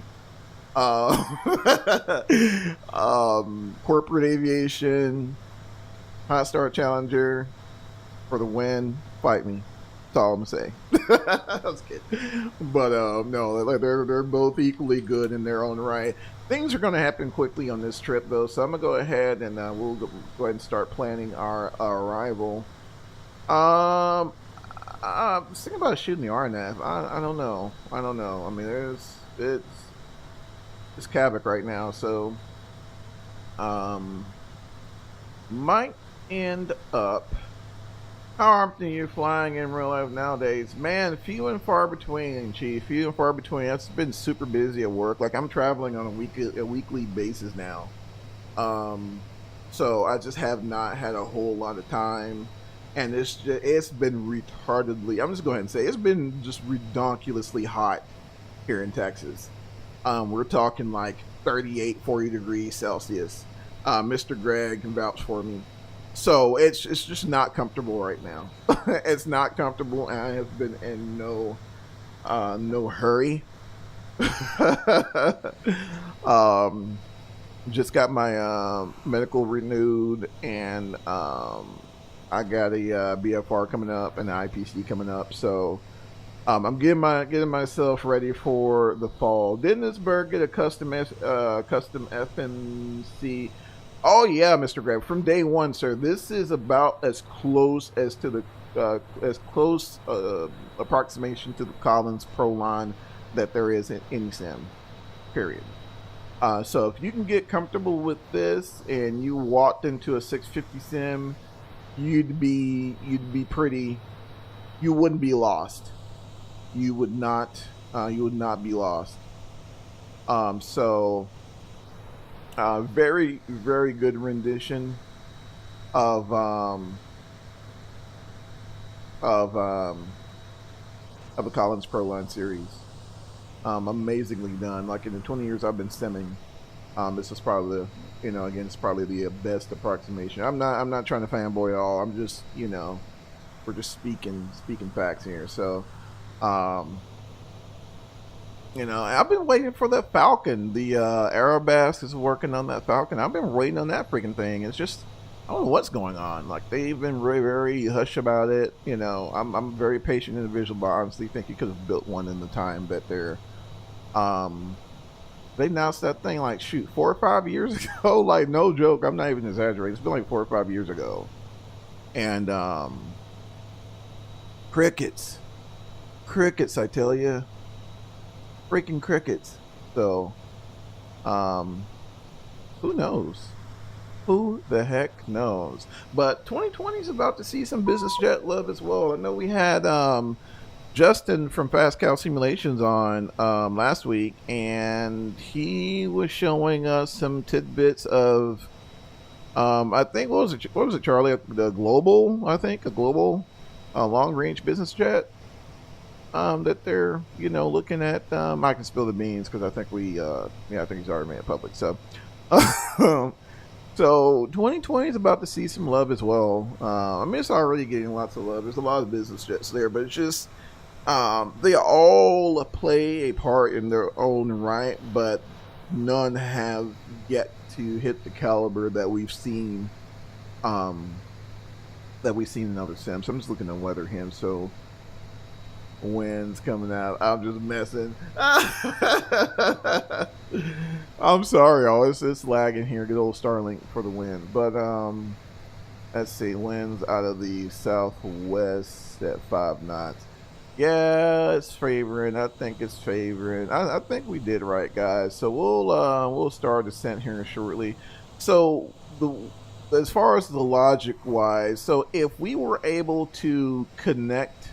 Corporate aviation, Hot Star Challenger for the win. Fight me. That's all I'm gonna say. I was kidding. But no, they're both equally good in their own right. Things are gonna happen quickly on this trip though, so I'm gonna go ahead and we'll go ahead and start planning our arrival. I was thinking about shooting the RNAV. I don't know. I mean, it's Kavik right now, so might end up. How often are you flying in real life nowadays? Man, few and far between, Chief. Few and far between. I've been super busy at work. Like, I'm traveling on a weekly basis now. So I just have not had a whole lot of time. And it's been retardedly, I'm just going to say, it's been just redonkulously hot here in Texas. We're talking like 38, 40 degrees Celsius. Mr. Greg can vouch for me. So it's just not comfortable right now. It's not comfortable, and I have been in no hurry. Just got my medical renewed, and I got a BFR coming up and an IPC coming up. So I'm getting myself ready for the fall. Didn't this bird get a custom FNC? Oh yeah, Mr. Greg, from day one, sir. This is about as close as to the approximation to the Collins Pro line that there is in any sim. Period. So if you can get comfortable with this and you walked into a 650 sim, you wouldn't be lost. You would not be lost. Very, very good rendition of the Collins Pro Line series. Amazingly done. Like in the 20 years I've been simming, this is probably it's probably the best approximation. I'm not trying to fanboy at all. I'm just, we're just speaking facts here. So, I've been waiting for that Falcon. The Aerobask is working on that Falcon. I've been waiting on that freaking thing. It's just, I don't know what's going on. Like, they've been very, very hush about it. I'm a very patient individual, but I honestly think you could have built one in the time that they're they announced that thing like 4 or 5 years ago. Like, no joke, I'm not even exaggerating. It's been like 4 or 5 years ago. And crickets, I tell you, freaking crickets. So who knows? Who the heck knows? But 2020 is about to see some business jet love as well. I know we had Justin from Fast Cow Simulations on last week, and he was showing us some tidbits of I think what was it, Charlie? The global, I think, a global long range business jet that they're looking at. I can spill the beans because I think I think he's already made it public. So so 2020 is about to see some love as well. I mean, it's already getting lots of love. There's a lot of business jets there, but it's just they all play a part in their own right, but none have yet to hit the caliber that we've seen in other sims. I'm just looking at weather him, so wind's coming out. I'm just messing. I'm sorry, y'all. It's lagging here. Good old Starlink for the wind. But let's see, winds out of the southwest at 5 knots. Yeah, it's favoring. I think it's favoring. I think we did right, guys. So we'll start descent here shortly. So as far as the logic wise, so if we were able to connect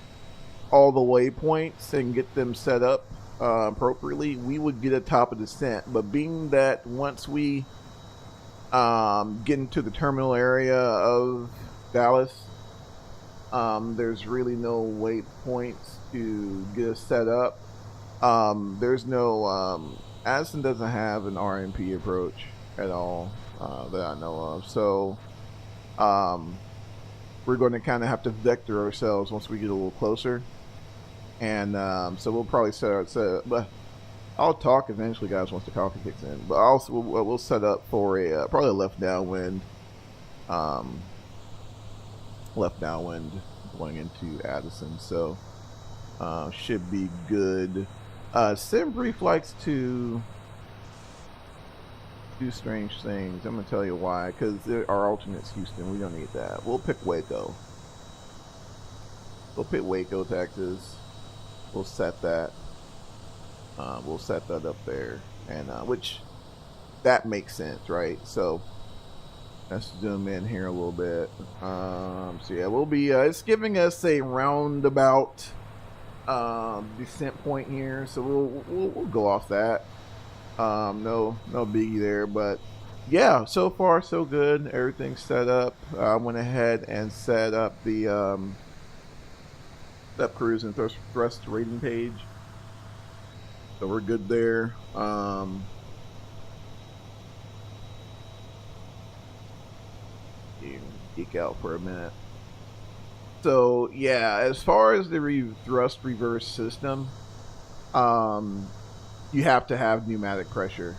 all the waypoints and get them set up appropriately, we would get a top of descent. But being that once we get into the terminal area of Dallas, there's really no waypoints to get us set up. There's no Addison doesn't have an RMP approach at all that I know of. So we're going to kind of have to vector ourselves once we get a little closer. And so we'll probably set but I'll talk eventually, guys, once the coffee kicks in. But also we'll set up for a probably a left downwind going into Addison. So should be good. Sim Brief likes to do strange things. I'm gonna tell you why. Because our alternate's Houston. We don't need that. We'll pick Waco. Texas. We'll set that. We'll set that up there, and which that makes sense, right? So let's zoom in here a little bit. So yeah, we'll be. It's giving us a roundabout descent point here, so we'll go off that. No biggie there, but yeah, so far so good. Everything's set up. I went ahead and set up the step cruise and thrust rating page, so we're good there. geek out for a minute. So yeah, as far as the thrust reverse system, you have to have pneumatic pressure,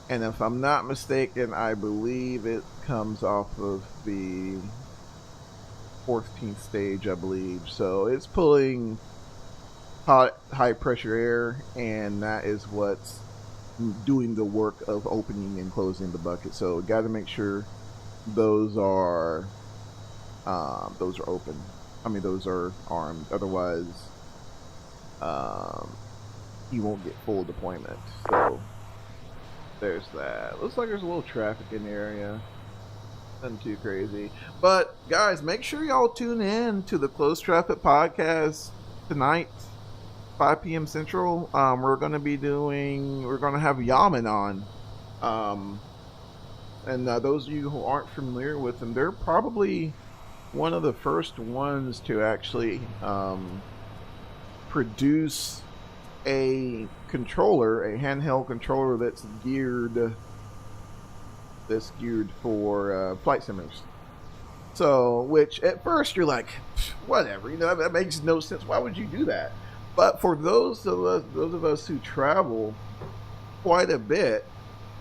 and if I'm not mistaken, I believe it comes off of the 14th stage, I believe. So it's pulling high pressure air, and that is what's doing the work of opening and closing the bucket. So got to make sure those are open. I mean, those are armed. Otherwise, you won't get full deployment. So there's that. Looks like there's a little traffic in the area. Nothing too crazy. But guys, make sure y'all tune in to the Close Traffic podcast tonight, 5 p.m. Central. We're going to have Yaman on. And those of you who aren't familiar with them, they're probably one of the first ones to actually produce a controller, a handheld controller that's geared for flight simulators. So, which at first you're like, whatever, that makes no sense. Why would you do that? But for those of us who travel quite a bit,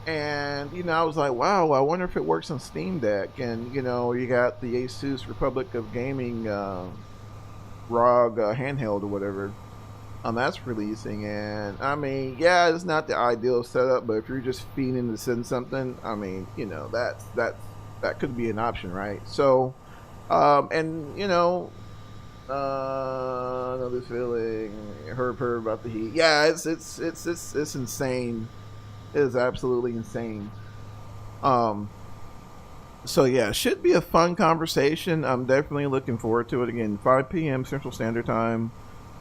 and I was like, wow, I wonder if it works on Steam Deck. And you got the Asus Republic of Gaming ROG handheld or whatever. That's releasing, and I mean, yeah, it's not the ideal setup, but if you're just feeding to send something, I mean, that could be an option, right? So, and another feeling, heard about the heat. Yeah, it's insane. It is absolutely insane. So yeah, should be a fun conversation. I'm definitely looking forward to it. Again, 5 p.m. Central Standard Time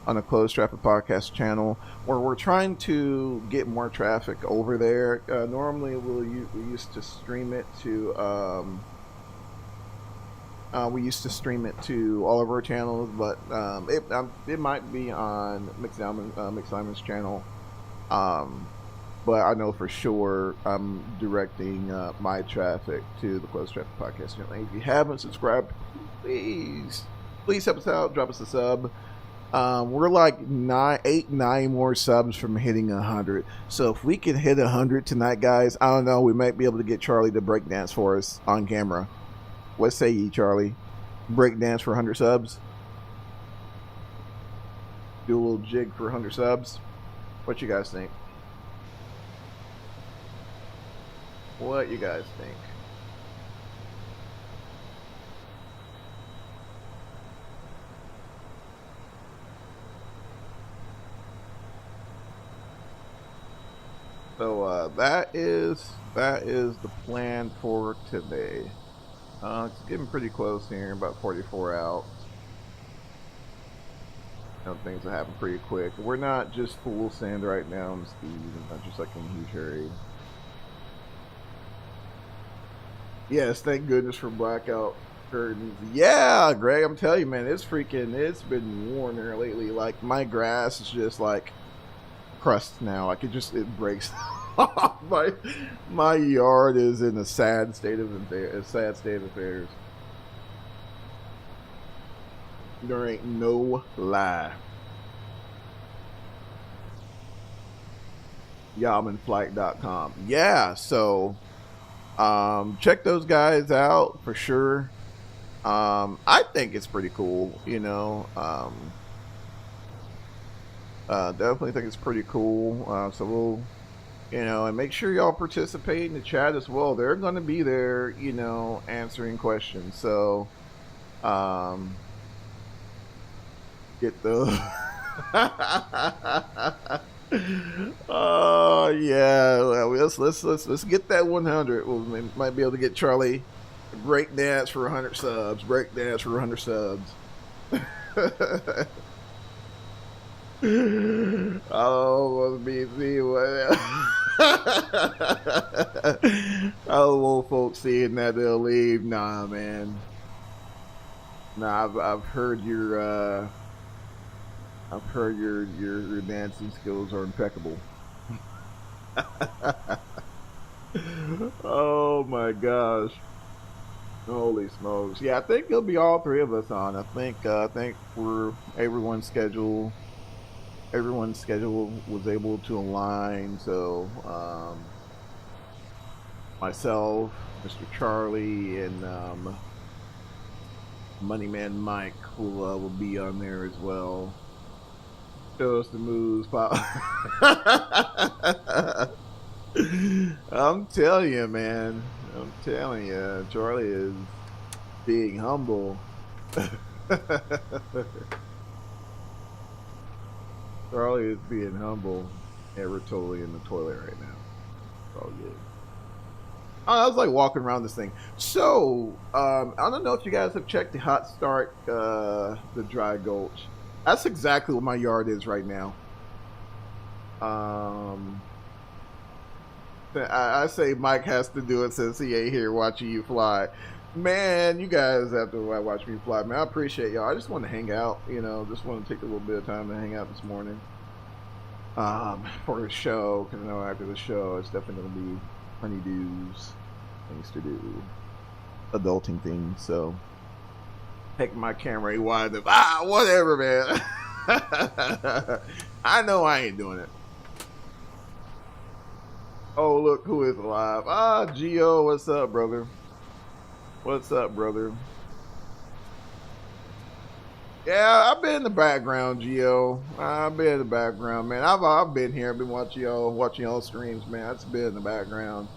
on a Closed Traffic podcast channel, where we're trying to get more traffic over there. Normally, we used to stream it to all of our channels, but it might be on McSimon's channel. But I know for sure I'm directing my traffic to the Closed Traffic podcast channel. If you haven't subscribed, please help us out. Drop us a sub. We're like 9 more subs from hitting 100. So if we can hit 100 tonight, guys, I don't know, we might be able to get Charlie to break dance for us on camera. What say ye, Charlie? Break dance for 100 subs? Do a little jig for 100 subs? What you guys think? What you guys think? So that is the plan for today. It's getting pretty close here, about 44 out. Things will happen pretty quick. We're not just full send right now on speed, and not just like in a huge hurry. Yes, thank goodness for blackout curtains. Yeah, Greg, I'm telling you, man, it's been warm here lately. Like, my grass is just like crust now. Like, it breaks off. My yard is in a sad state of affairs. There ain't no lie. YamanFlight.com. Yeah, so check those guys out for sure. I think it's pretty cool, definitely think it's pretty cool. So we'll, and make sure y'all participate in the chat as well. They're going to be there, answering questions. So, get the oh yeah, let's get that 100. We might be able to get Charlie to break dance for 100 subs. Break dance for 100 subs. I don't want to be I don't want folks seeing that they'll leave. Nah, man. Nah, I've heard your dancing skills are impeccable. Oh my gosh. Holy smokes! Yeah, I think it'll be all three of us on. I think we're everyone's schedule was able to align. So myself, Mr. Charlie, and Moneyman Mike will be on there as well. Show us the moves, pop. I'm telling you, man. I'm telling you, Charlie is being humble. Charlie is being humble, and we're totally in the toilet right now. It's all good. I was like walking around this thing. So, I don't know if you guys have checked the hot start, the dry gulch. That's exactly what my yard is right now. I say Mike has to do it since he ain't here watching you fly. Man, you guys have to watch me fly. Man, I appreciate y'all. I just want to hang out, you know, just want to take a little bit of time to hang out this morning. For the show, because I know after the show, it's definitely going to be honeydews, things to do, adulting things, so take my camera wide up. Whatever, man. I know I ain't doing it. Oh, look who is alive. Gio, what's up, brother? What's up, brother? Yeah, I've been in the background, Gio. I've been in the background, man. I've been here. I've been watching y'all streams, man. It's been in the background.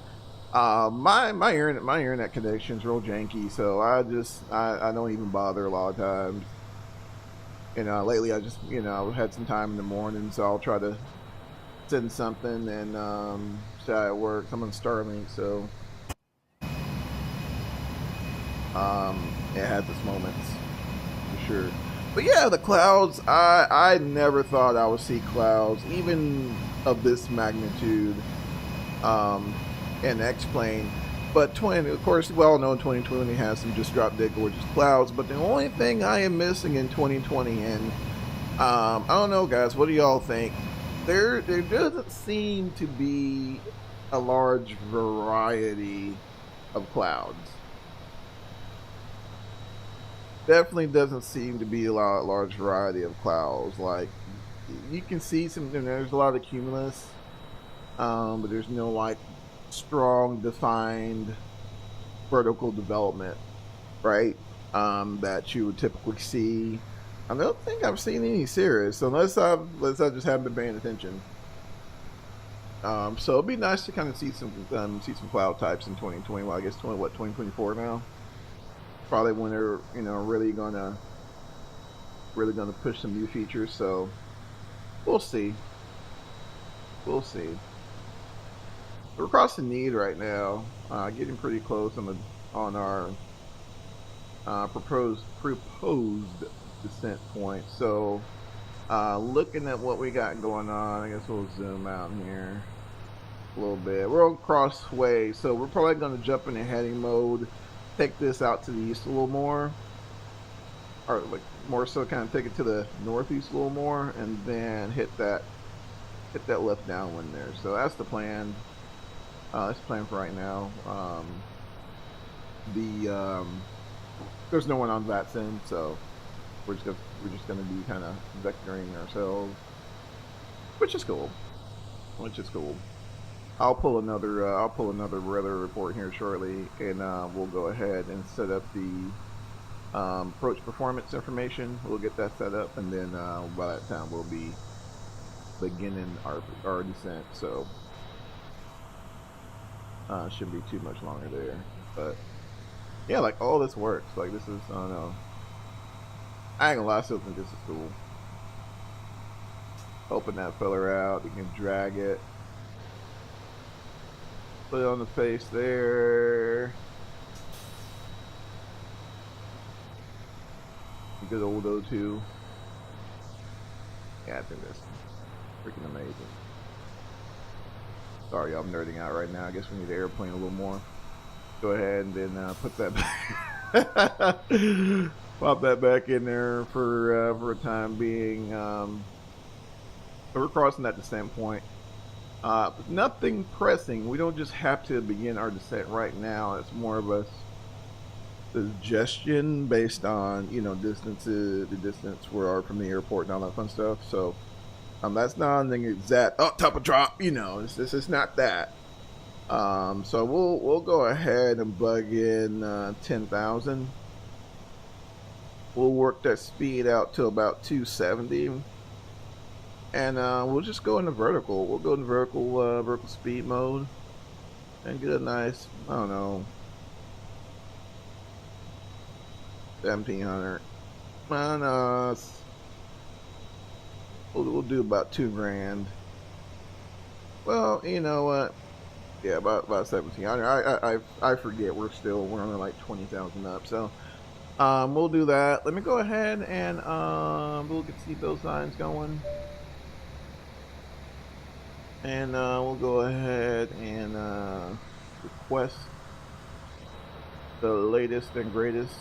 My internet connection's real janky, so I don't even bother a lot of times. You know, lately I just, you know, had some time in the morning, so I'll try to send something and see how it works. I'm on Starlink, so it has its moments for sure. But yeah, the clouds, I never thought I would see clouds even of this magnitude in X-plane. But of course, we all know 2020 has some just drop dead gorgeous clouds. But the only thing I am missing in 2020, and I don't know, guys, what do y'all think? There doesn't seem to be a large variety of clouds. Definitely doesn't seem to be a large variety of clouds. Like, you can see there's a lot of cumulus, but there's no like strong defined vertical development, right? That you would typically see. I don't think I've seen any cirrus, unless I just haven't been paying attention. So it'd be nice to kind of see some cloud types in 2020. Well, I guess 2024 now. Probably when they're, you know, really gonna push some new features. So we'll see. We'll see. We're crossing Need right now, getting pretty close on our proposed descent point. So looking at what we got going on, I guess we'll zoom out here a little bit. We're on crossway, so we're probably going to jump into heading mode, take this out to the east a little more, or like more so kind of take it to the northeast a little more, and then hit that left downwind there. So that's the plan. That's the plan for right now. There's no one on that sim, so we're just gonna be kind of vectoring ourselves, which is cool. I'll pull another weather report here shortly, and we'll go ahead and set up the approach performance information. We'll get that set up, and then by that time we'll be beginning our descent. So shouldn't be too much longer there, but yeah, like all this works. Like this is, I don't know. I ain't gonna lie, I still think this is cool. Open that feller out. You can drag it. Put it on the face there. Good old O2. Yeah, I think that's freaking amazing. Sorry, I'm nerding out right now. I guess we need the airplane a little more. Go ahead and then put that back. Pop that back in there for a time being. So we're crossing that descent point. Nothing pressing. We don't just have to begin our descent right now. It's more of us suggestion based on, you know, the distance we are from the airport and all that fun stuff. So that's not an exact top of drop, you know, it's not that. So we'll go ahead and bug in 10,000. We'll work that speed out to about 270, and we'll just go into vertical. We'll go into vertical speed mode and get a nice, I don't know, 1,700. We'll do about $2,000. Well, you know what? Yeah, about 1,700. I forget. We're only like 20,000 up. So we'll do that. Let me go ahead and we'll get seatbelt signs going, and we'll go ahead and request the latest and greatest.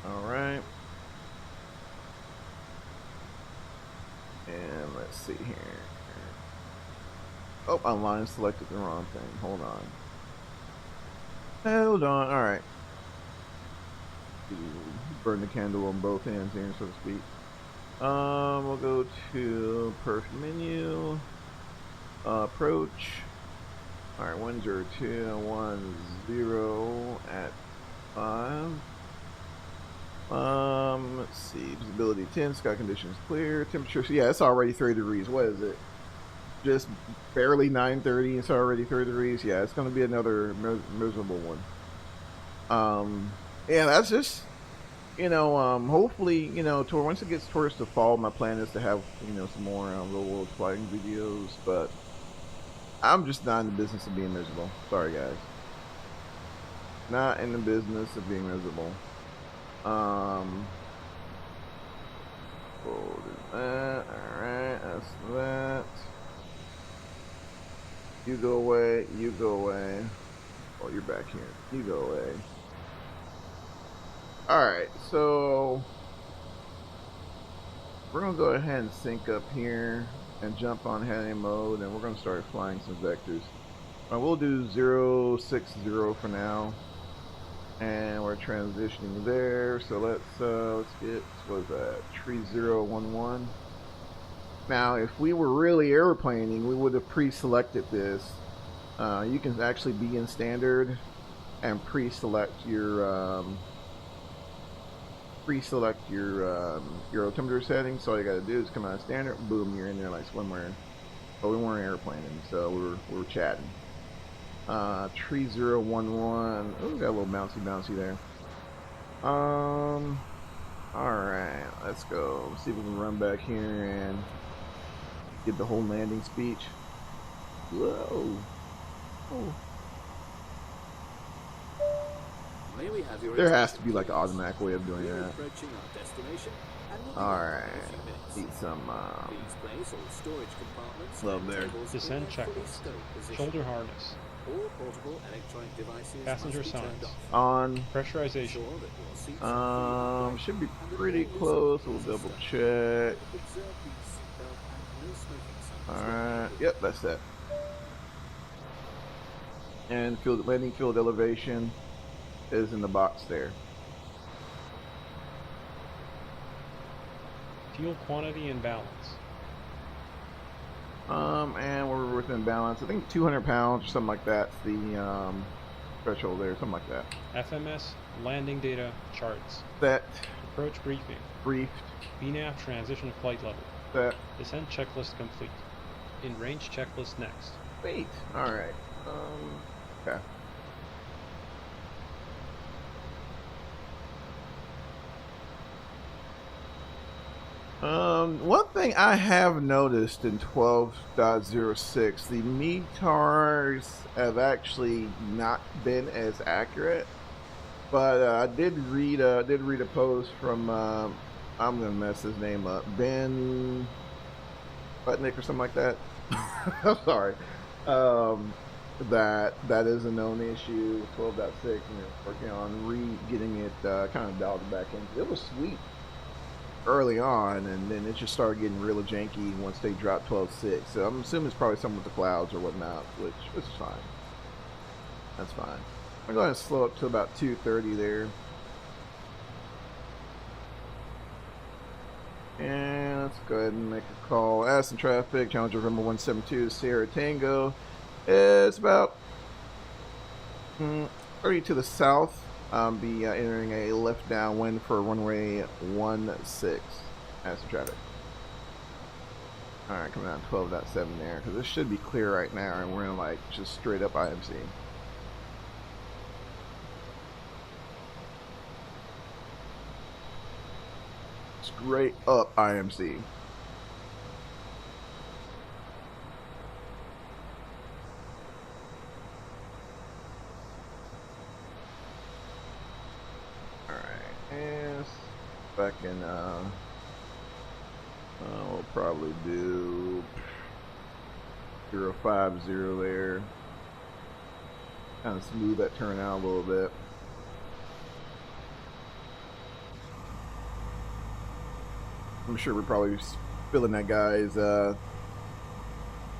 All right. And let's see here. Oh, online selected the wrong thing. Hold on. All right. Burn the candle on both ends here, so to speak. We'll go to perf menu, approach. All right, 10210 at 5. Let's see, visibility 10, sky conditions clear, temperature, so yeah, it's already 30 degrees. What is it? Just barely 9:30, it's already 30 degrees. Yeah, it's going to be another miserable one. Yeah, that's just, you know, hopefully, you know, once it gets towards the fall, my plan is to have, you know, some more real world flying videos, but I'm just not in the business of being miserable. Sorry, guys. Not in the business of being miserable. We'll do that. Alright, that's that. You go away, you go away. Oh, you're back here. You go away. Alright, so we're gonna go ahead and sync up here and jump on heading mode, and we're gonna start flying some vectors. We'll do 060 for now. And we're transitioning there, so let's get, what is that, 3011. Now, if we were really airplaning, we would have pre-selected this. You can actually be in standard and pre-select your altimeter settings. So all you got to do is come out of standard, boom, you're in there like swimwear. But we weren't airplaning, so we were chatting. 3011. Oh, we got a little bouncy there. Alright, let's go. See if we can run back here and get the whole landing speech. Whoa. Oh. May we have your there has to be like an automatic way of doing that. Alright. Need some love there. Descent checklist. Shoulder harness. Passenger signs. On. Pressurization. Should be pretty close. We'll double check. Alright. Yep, that's that. And landing field elevation is in the box there. Fuel quantity and balance. And we're within balance. I think 200 pounds or something like that's the threshold there, something like that. FMS landing data charts. Set. Approach briefing. Briefed. VNAV transition flight level. Set. Descent checklist complete. In range checklist next. Wait. All right. Okay. One thing I have noticed in 12.06, the METARs have actually not been as accurate. But I did read a post from I'm gonna mess his name up, Ben Butnick or something like that. I'm sorry. That is a known issue with 12.6, and working on getting it kind of dialed back in. It was sweet. early on, and then it just started getting really janky once they dropped 12.6. So I'm assuming it's probably something with the clouds or whatnot, which is fine. That's fine. I'm going to slow up to about 230 there. And let's go ahead and make a call. Addison traffic, Challenger number 172, Sierra Tango. It's about 30 to the south. Be entering a left downwind for runway 16. Addison traffic. Alright, coming out 12.7 there, because this should be clear right now, and we're in like just straight up IMC. Straight up IMC. Back in, we'll probably do 050 there. Kind of smooth that turn out a little bit. I'm sure we're probably filling that guy's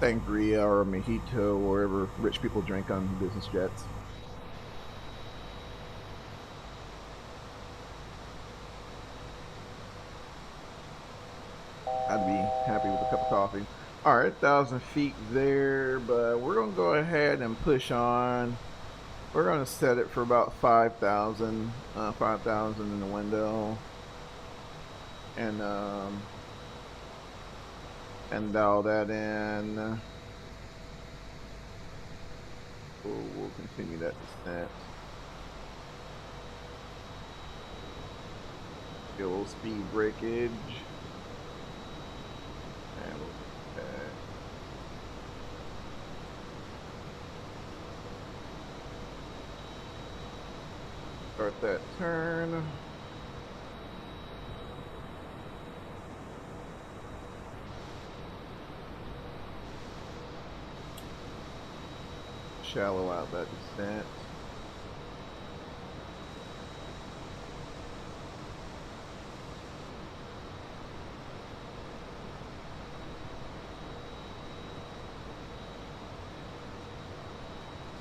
sangria or mojito, or whatever rich people drink on business jets. I'd be happy with a cup of coffee. Alright, 1,000 feet there, but we're going to go ahead and push on. We're going to set it for about 5,000 in the window. And dial that in. We'll continue that descent. Get a little speed breakage. Start that turn. Shallow out that descent.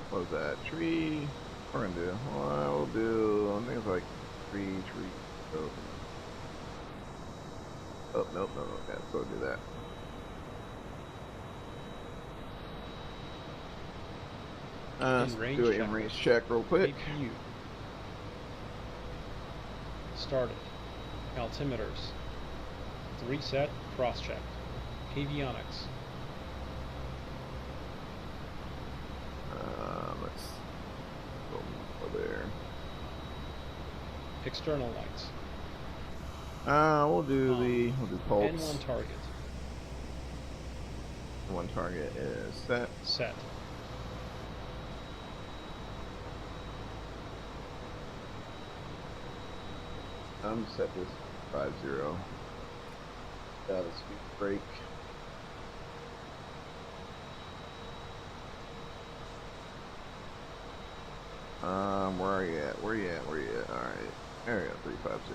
What was that? Tree? We're gonna do. Well, we'll do. I think it's like tree. Oh, nope. Okay, so we'll do that. Let's do an in-range check real quick. APU. Started. Altimeters. Reset. Cross-check. Avionics. Let's go over there. External lights. We'll do pulse. And one target. One target is set. Set. I'm set this 50. Got a speed break. Where are you at? Where you at? Alright. There we go, 350.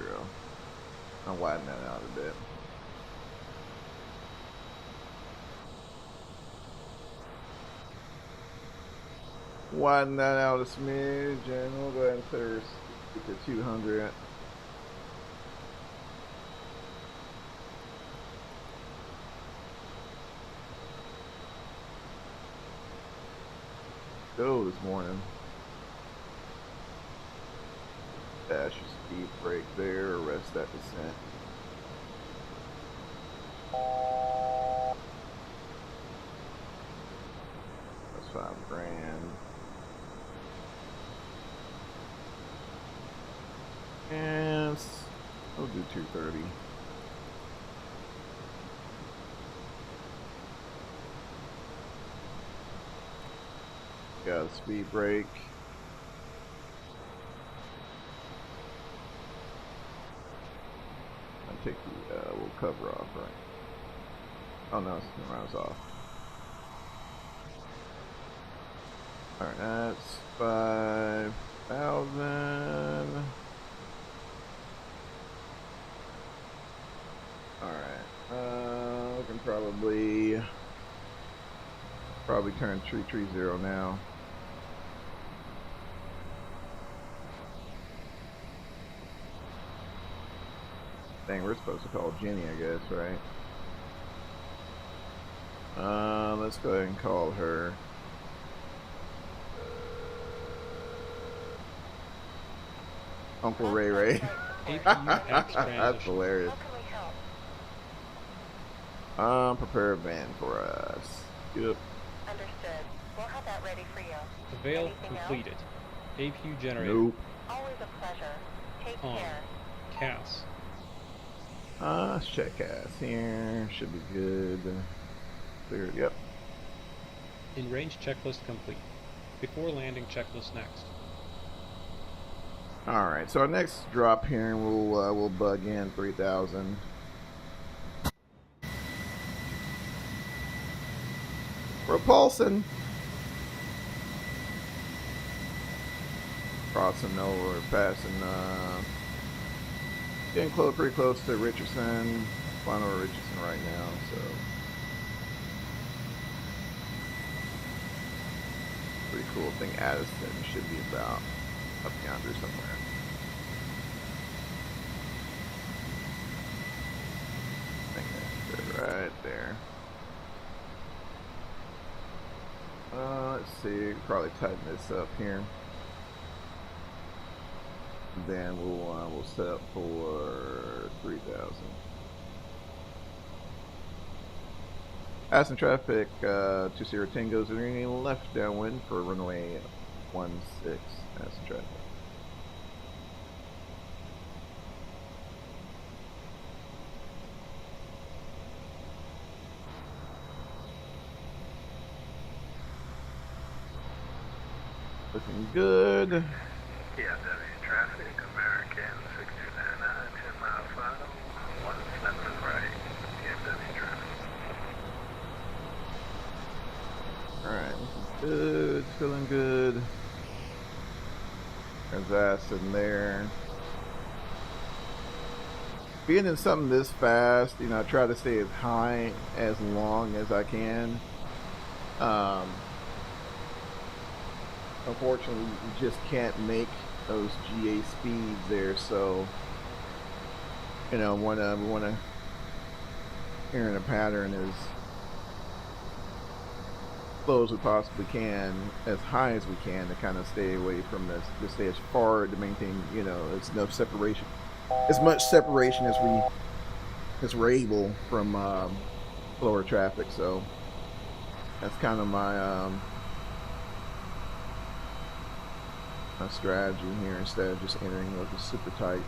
I'll widen that out a bit. Widen that out a smidge, and we'll go ahead and put her to 200. Go this morning. Dash your speed brake there, arrest that descent. That's $5,000. And we'll do 230. Got a speed brake. I'll take the little cover off, right? Oh no, it's gonna round us off. Alright, that's 5,000. We can probably turn tree 0 now. Dang, we're supposed to call Jenny, I guess, right? Let's go ahead and call her. Uncle Ray Ray. That's hilarious. Prepare a van for us. Yep. Understood. We'll have that ready for you. Avail Anything completed. APU generator. Nope. Always a pleasure. Take On. care. CAS. Let's check CAS here. Should be good. Clear. Yep. In range checklist complete. Before landing checklist next. All right. So our next drop here, we'll bug in 3,000. Repulsing. Crossing over, passing, getting pretty close to Richardson. Flying over Richardson right now, so. Pretty cool thing. Addison should be about up yonder somewhere. I think that's right there. Let's see, probably tighten this up here. Then we'll set up for 3,000. Addison traffic, 20 Tango, is there any left downwind for runway 16, Addison traffic. Looking good. KDZB traffic, American 6299, 10 mile final, 17 right, KDZB traffic. Alright, looking good, feeling good. There's Addison there. Being in something this fast, you know, I try to stay as high as long as I can. Unfortunately, you just can't make those GA speeds there, so you know, we want to here in a pattern as slow as we possibly can, as high as we can, to kind of stay away from this, to stay as far, to maintain, you know, as enough separation, as much separation as we're able from slower traffic. So that's kind of my my strategy here, instead of just entering like a super tight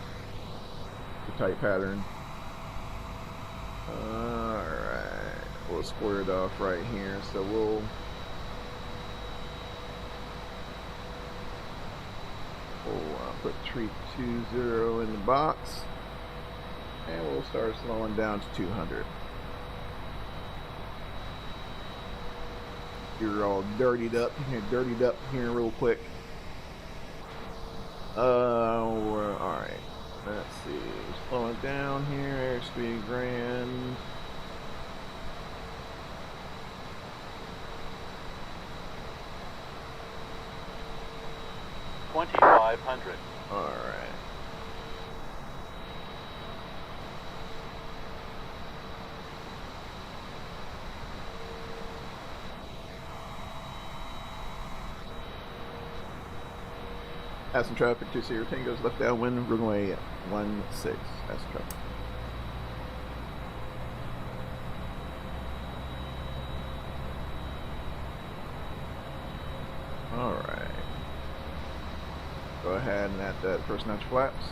pattern. Alright, we'll square it off right here, so we'll put tree 20 in the box, and we'll start slowing down to 200. You're all dirtied up here real quick. Alright, let's see, slowing down here, airspeed grand. $2,500. Alright. Addison traffic, 20 Tango's left downwind, runway 16, Addison traffic. Alright. Go ahead and add that first notch flaps.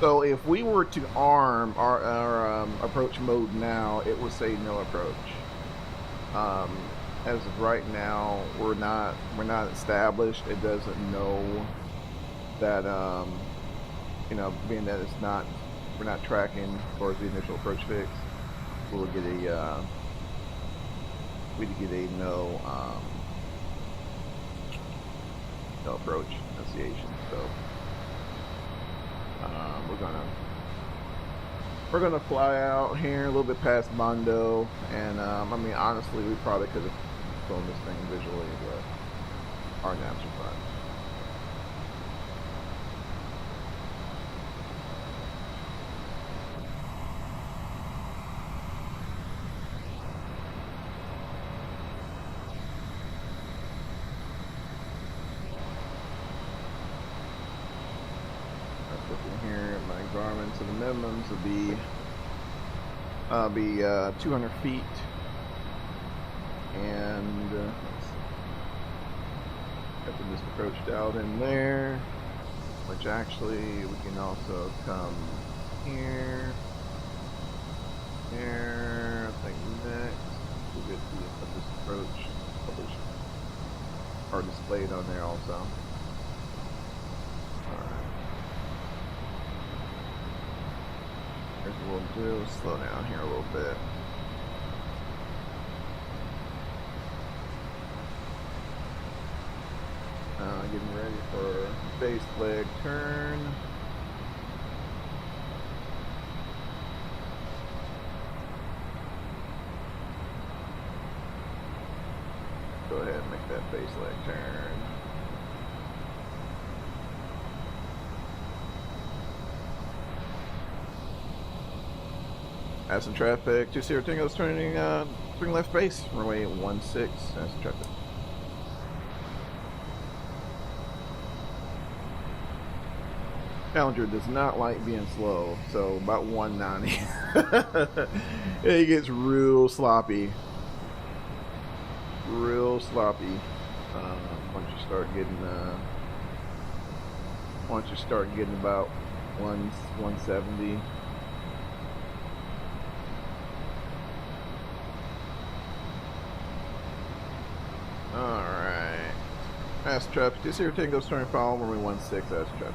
So if we were to arm our approach mode now, it would say no approach. As of right now, we're not established. It doesn't know that you know, being that it's not, we're not tracking towards the initial approach fix. We'll get a we to get a no approach enunciation. So we're gonna fly out here a little bit past Mondo, and I mean honestly, we probably could have flown this thing visually, but our naps are fine. Here, my garments and the minimums will be 200 feet, and got the mist approached out in there, which actually we can also come here, I think next we'll get the mist approach published or displayed on there also. Here's what we'll do, slow down here a little bit. Getting ready for base leg turn. Go ahead and make that base leg turn. Addison traffic, 20 Tango's turning swing left base, runway 16, Addison traffic. Challenger does not like being slow, so about 190. It gets real sloppy. Real sloppy. Once you start getting about 170. Alright. Addison traffic, 20 Tango's turning foul, runway 16, Addison traffic.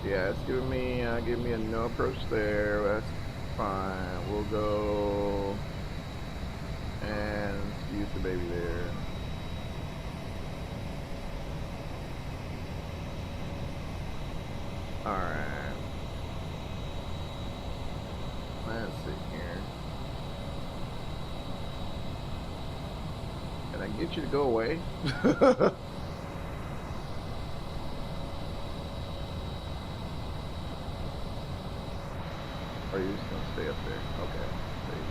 Yeah, it's giving me a no approach there. That's fine. We'll go and use the baby there. All right. Let's see here. Can I get you to go away? Or are you just going to stay up there? Okay. There you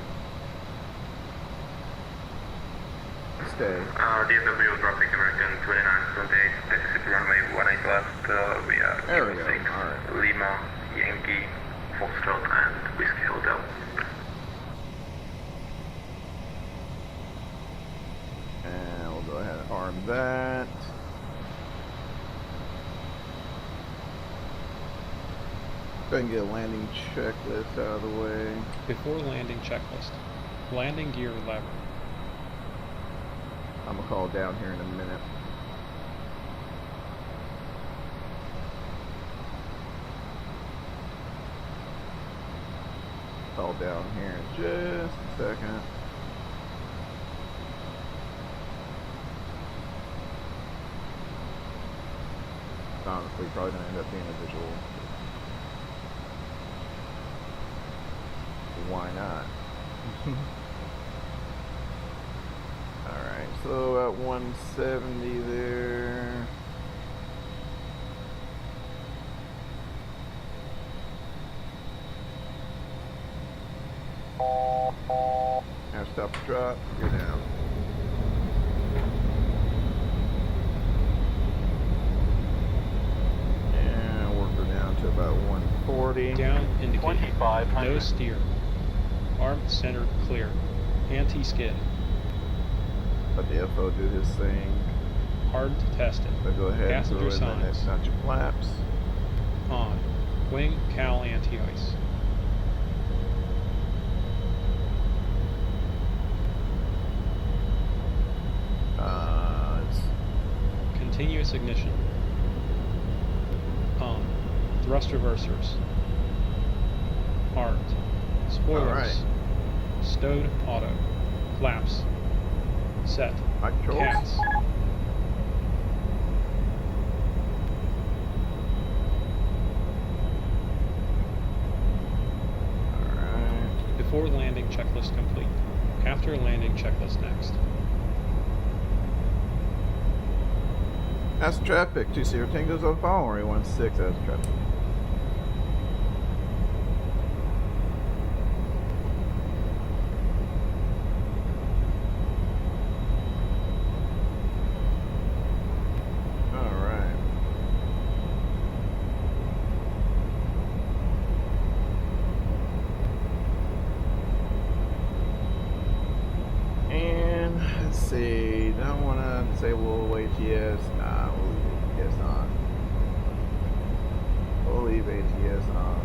go. Stay. DSW traffic American 2928, taxi runway 18 left, we are there we go. 6, Alright. Lima, Yankee, Foxtrot and Whiskey Hotel. And we'll go ahead and arm that. Go ahead and get a landing checklist out of the way. Before landing checklist, landing gear lever. I'm gonna call down here in a minute. Call down here in just a second. Honestly, probably gonna end up being a visual. Why not? Alright, so at 170 there. Now stop the drop, go down. And work her down to about 140. Down indicator. No steer. Arm centered clear. Anti-skid. Let the FO do his thing. Hard to test it. So go ahead Passenger and throw in the signs. next flaps. On. Wing cowl anti-ice. Continuous ignition. On. thrust reversers, armed, spoilers, stowed auto, flaps, set, CADS. Before landing checklist complete. After landing checklist next. That's traffic. 20 Tango's on file. 16. That's traffic. ATS, nah, we'll leave ATS on. We'll leave ATS on.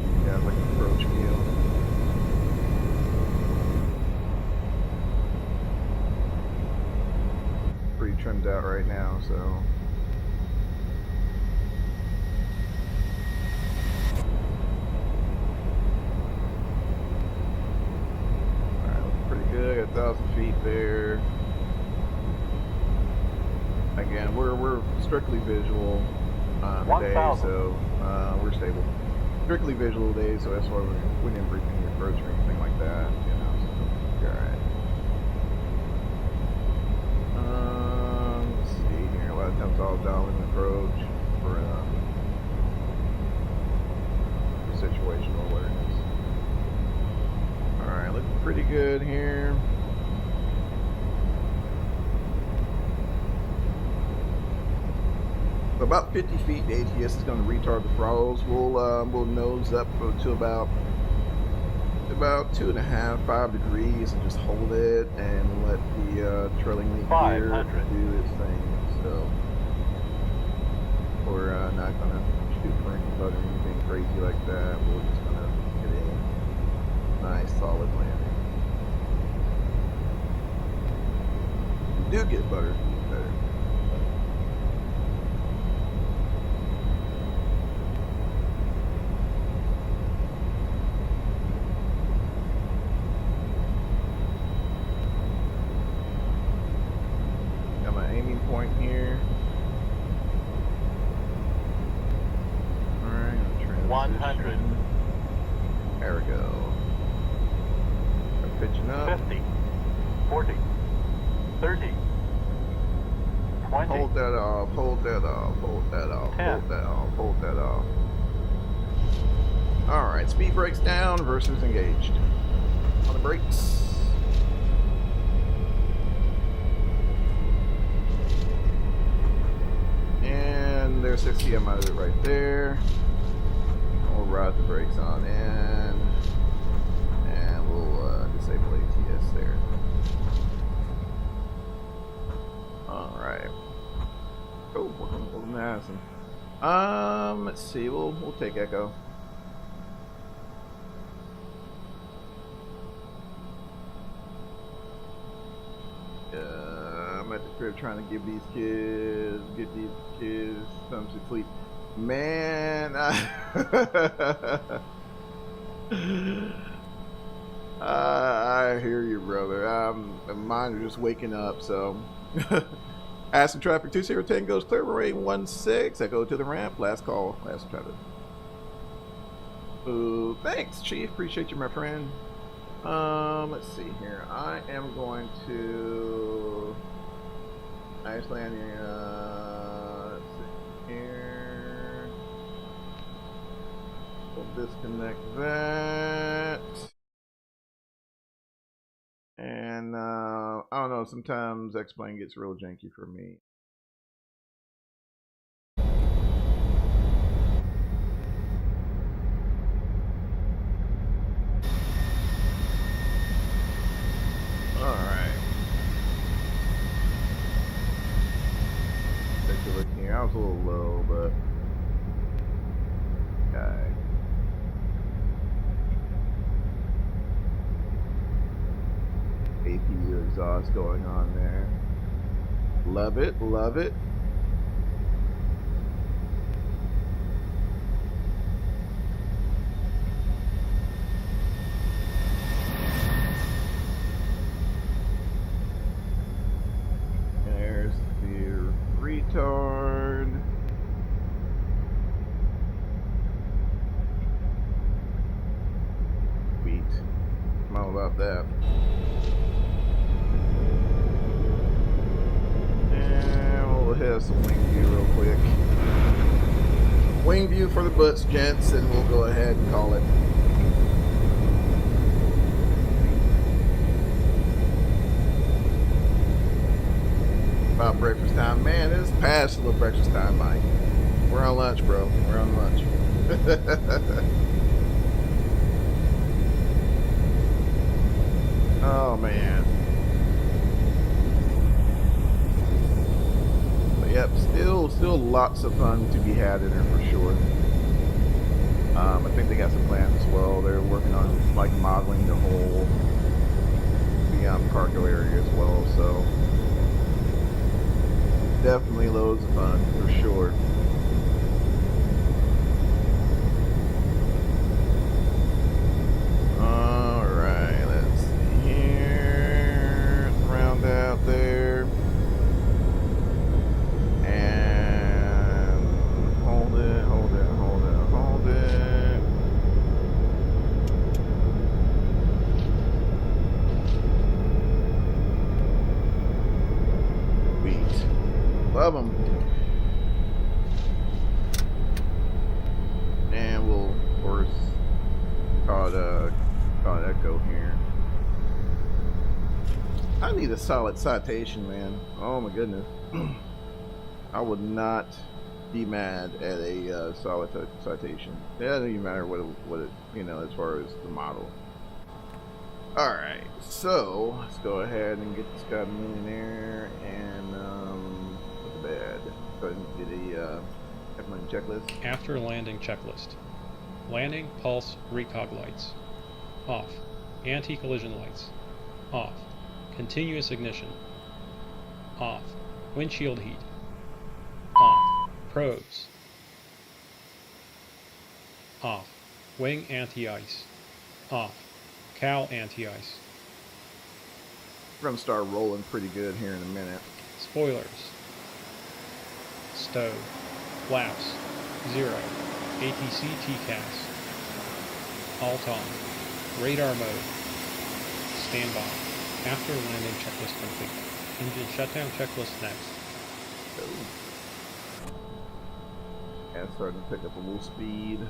You got like an approach wheel. Pretty trimmed out right now, so. Good, got 1,000 feet there. Again, we're strictly visual today, so we're stable. Strictly visual today, so that's why we didn't break any approach or anything like that. You know, so you're alright. Let's see here. A lot of times I'll dial in the approach for situational awareness. Alright, looking pretty good here. So about 50 feet, the ATS is going to retard the throttles. We'll nose up to about 2.5–5 degrees and just hold it and let the trailing lead gear do its thing. So we're not going to shoot for any butt or anything crazy like that. We're just going to get a nice solid landing. If you do get butter, it's better. Got my aiming point here. Alright, 100. There we go. Pitching up. 50, 40, 30, 20. Hold that off, hold that off, hold that off, 10. Hold that off, hold that off. Alright, speed brakes down, reversers engaged. On the brakes. And there's 60 out of it right there. We'll ride the brakes on in. And we'll disable ATS there. Alright. Oh, we're going to hold an Addison. Let's see, we'll take Echo. I'm at the crib trying to get these kids some sleep. Man, I hear you, brother. Mine are just waking up, so. Addison traffic 20 Tango's clear, runway 16. I go to the ramp. Last call. Last traffic. Ooh, thanks, Chief. Appreciate you, my friend. Let's see here. I am going to nice landing. Let's see here. We'll disconnect that. And I don't know, sometimes X-Plane gets real janky for me. Alright. Take a look here. I was a little low, but okay. APU exhaust going on there. Love it, love it. There's the retard. Sweet. I'm all about that. And we'll hit some wing view real quick. Wing view for the butts, gents, and we'll go ahead and call it. About breakfast time. Man, it's past a little breakfast time, Mike. We're on lunch, bro. We're on lunch. Oh, man. But yep, still lots of fun to be had in there for sure. I think they got some plans as well. They're working on like modeling the whole cargo area as well, so definitely loads of fun for sure. Alright, let's see here. Round out there. And hold it, hold it, hold it, hold it. Sweet. Love them. And we'll, of course, call it Echo here. I need a solid citation, man. Oh my goodness. I would not be mad at a solid citation. It doesn't even matter what it you know, as far as the model. Alright, so let's go ahead and get this guy millionaire and put the bed. Go ahead and get a landing checklist. After landing checklist. Landing pulse recog lights. Off. Anti-collision lights. Off. Continuous ignition. Off. Windshield heat. Off. Probes. Off. Wing anti-ice. Off. Cowl anti-ice. We're going to start rolling pretty good here in a minute. Spoilers. Stove. Flaps. 0. ATC TCAS. Alt on. Radar mode. Standby. After landing checklist complete. Engine shutdown checklist next. Yeah, starting to pick up a little speed.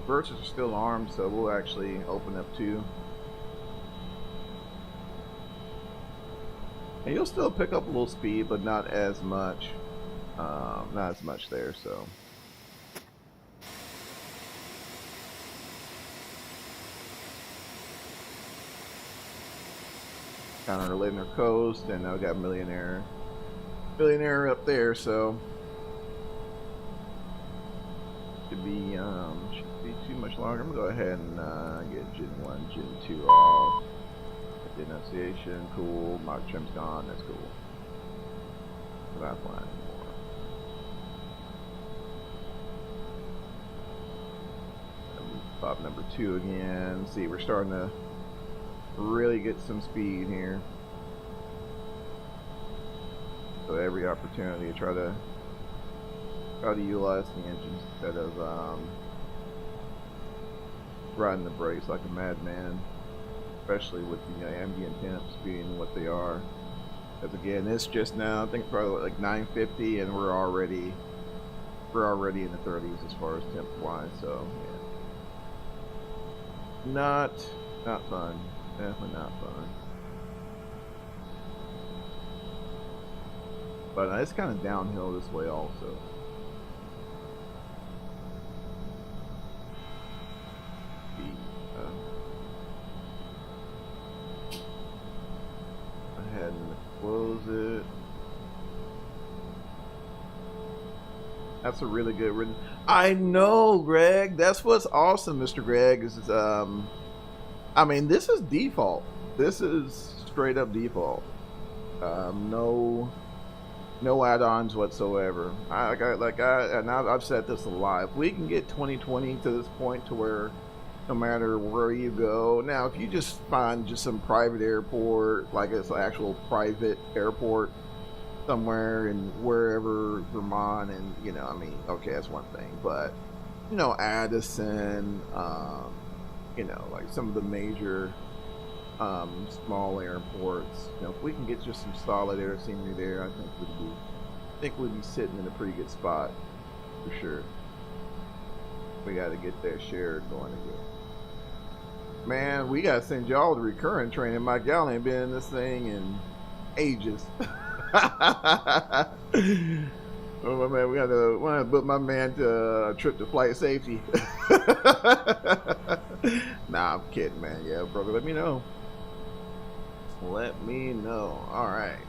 Versus are still armed, so we'll actually open up too. And you'll still pick up a little speed, but not as much. Not as much there, so. Kind of letting her coast, and now we got millionaire up there, so should be too much longer. I'm gonna go ahead and get Gen 1, Gen 2 off. Denunciation, cool. Mock trim's gone. That's cool. Not flying anymore. Pop number 2 again. See, we're starting to really get some speed here. So every opportunity to try to utilize the engine instead of riding the brakes like a madman, especially with the ambient temps being what they are. Because again, it's just now I think probably like 950, and we're already in the 30s as far as temp wise. So yeah, not fun. Definitely not fun. But it's kind of downhill this way also. Go ahead and close it. That's a really good written. I know, Greg. That's what's awesome, Mr. Greg. Is I mean, this is default. This is straight up default. No add-ons whatsoever. I've said this a lot. If we can get 2020 to this point to where no matter where you go, now if you just find just some private airport, like it's an actual private airport somewhere in wherever Vermont, and you know, I mean, okay, that's one thing, but you know, Addison, you know, like some of the major small airports, you know, if we can get just some solid air scenery there, I think we'd be sitting in a pretty good spot for sure. We got to get that shared going again. Man, we got to send y'all the recurrent training. Mike, y'all ain't been in this thing in ages. Oh my man, we got to book my man to a trip to flight safety. Nah, I'm kidding, man. Yeah, brother, let me know. Let me know. All right.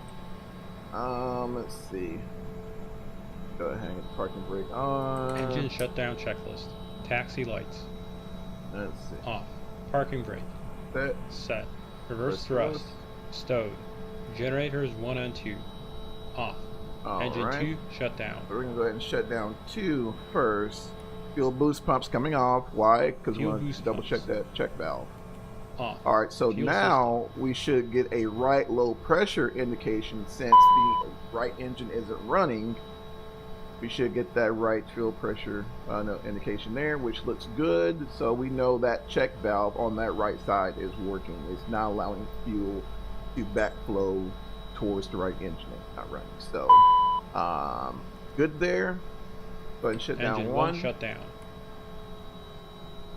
Let's see. Go ahead and get the parking brake on. Engine shutdown checklist. Taxi lights. Let's see. Off. Parking brake. Set. Reverse thrust. Stowed. Generators 1 and 2. Off. Engine 2 shut down. We're going to go ahead and shut down 2 first. Fuel boost pumps coming off. Why? Because we want to double check that check valve. Off. All right, so fuel now system. We should get a right low pressure indication since the right engine isn't running. We should get that right fuel pressure indication there, which looks good. So we know that check valve on that right side is working. It's not allowing fuel to backflow towards the right engine. It's not running. So good there. Go ahead and shut down Engine 1. Shut down.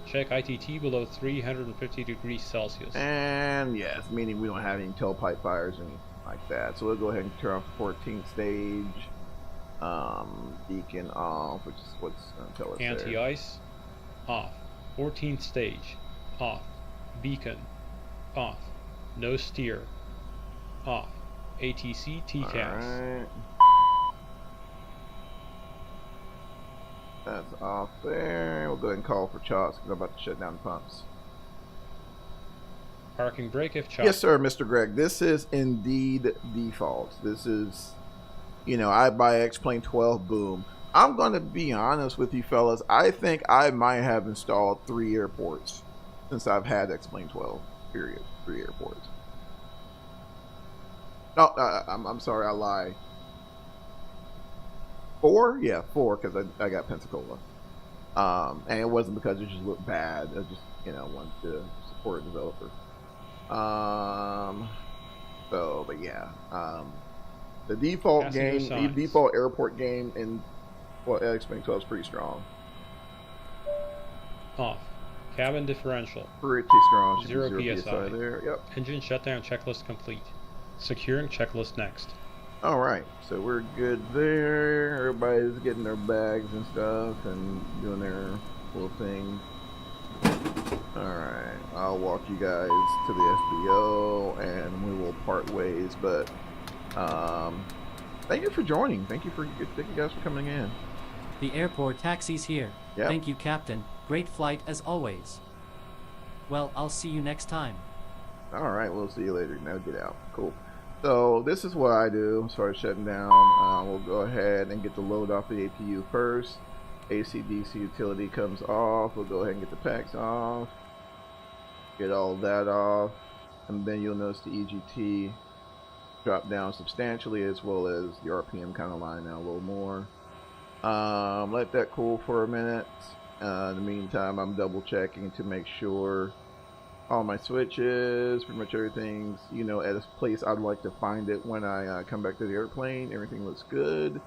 Check ITT below 350 degrees Celsius. And yes, meaning we don't have any tailpipe fires or anything like that. So we'll go ahead and turn off the 14th stage. Beacon off, which is what's going to tell us Anti-ice off. 14th stage off. Beacon off. No steer off. ATC TCAS. Right. That's off there. We'll go ahead and call for CHOPS because I'm about to shut down the pumps. Parking brake if CHOPS. Yes, sir, Mr. Greg. This is indeed default. This is, you know, I buy X-Plane 12, boom. I'm going to be honest with you fellas. I think I might have installed 3 airports since I've had X-Plane 12, period. 3 airports. No, I'm sorry, I lie. 4? Yeah, 4, because I got Pensacola. And it wasn't because it just looked bad. I just, you know, wanted to support a developer. So, but yeah. The default game, the default airport game in X-Plane 12 is pretty strong. Off. Cabin differential. Pretty strong. 0 PSI. There. Yep. Engine shutdown checklist complete. Securing checklist next. All right, so we're good there. Everybody's getting their bags and stuff and doing their little thing. All right, I'll walk you guys to the FBO and we will part ways. But thank you for joining. Thank you guys for coming in. The airport taxi's here. Yep. Thank you, Captain. Great flight as always. Well, I'll see you next time. All right, we'll see you later. Now get out. Cool. So this is what I do as far as shutting down. We'll go ahead and get the load off the APU first. AC/DC utility comes off. We'll go ahead and get the packs off. Get all that off. And then you'll notice the EGT drop down substantially, as well as the RPM kind of line down a little more. Let that cool for a minute. In the meantime, I'm double checking to make sure all my switches, pretty much everything's, you know, at a place I'd like to find it when I come back to the airplane. Everything looks good.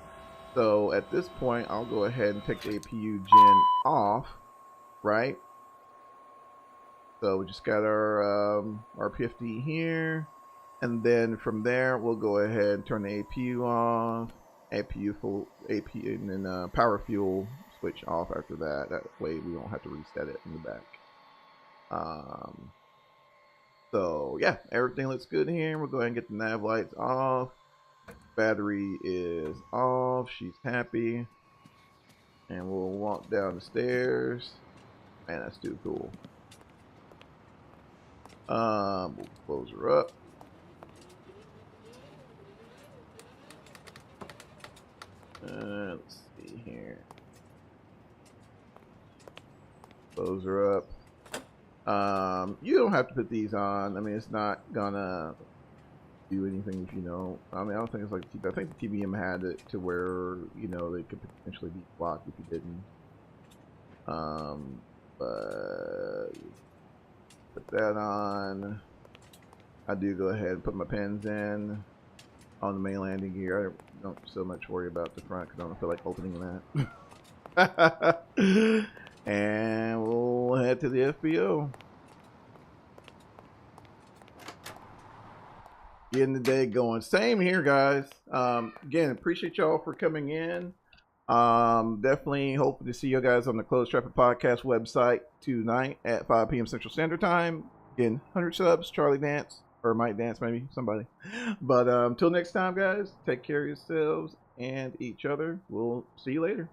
So at this point, I'll go ahead and take the APU gen off, right? So we just got our PFD here, and then from there we'll go ahead and turn the APU off, APU, and then power fuel switch off after that. That way we don't have to reset it in the back. So yeah, everything looks good here. We'll go ahead and get the nav lights off. Battery is off. She's happy. And we'll walk down the stairs. Man, that's too cool. We'll close her up. Let's see here. Those are up. You don't have to put these on. I mean, it's not gonna do anything if you know. I mean, I don't think it's like I think the TBM had it to where, you know, they could potentially be blocked if you didn't. But put that on. I do go ahead and put my pins in on the main landing gear. I don't so much worry about the front because I don't feel like opening that. And we'll head to the FBO. Getting the day going. Same here, guys. Again, appreciate y'all for coming in. Definitely hope to see you guys on the Closed Traffic Podcast website tonight at 5 p.m. Central Standard Time. Again, 100 subs, Charlie Dance, or Mike Dance, maybe, somebody. But until next time, guys, take care of yourselves and each other. We'll see you later.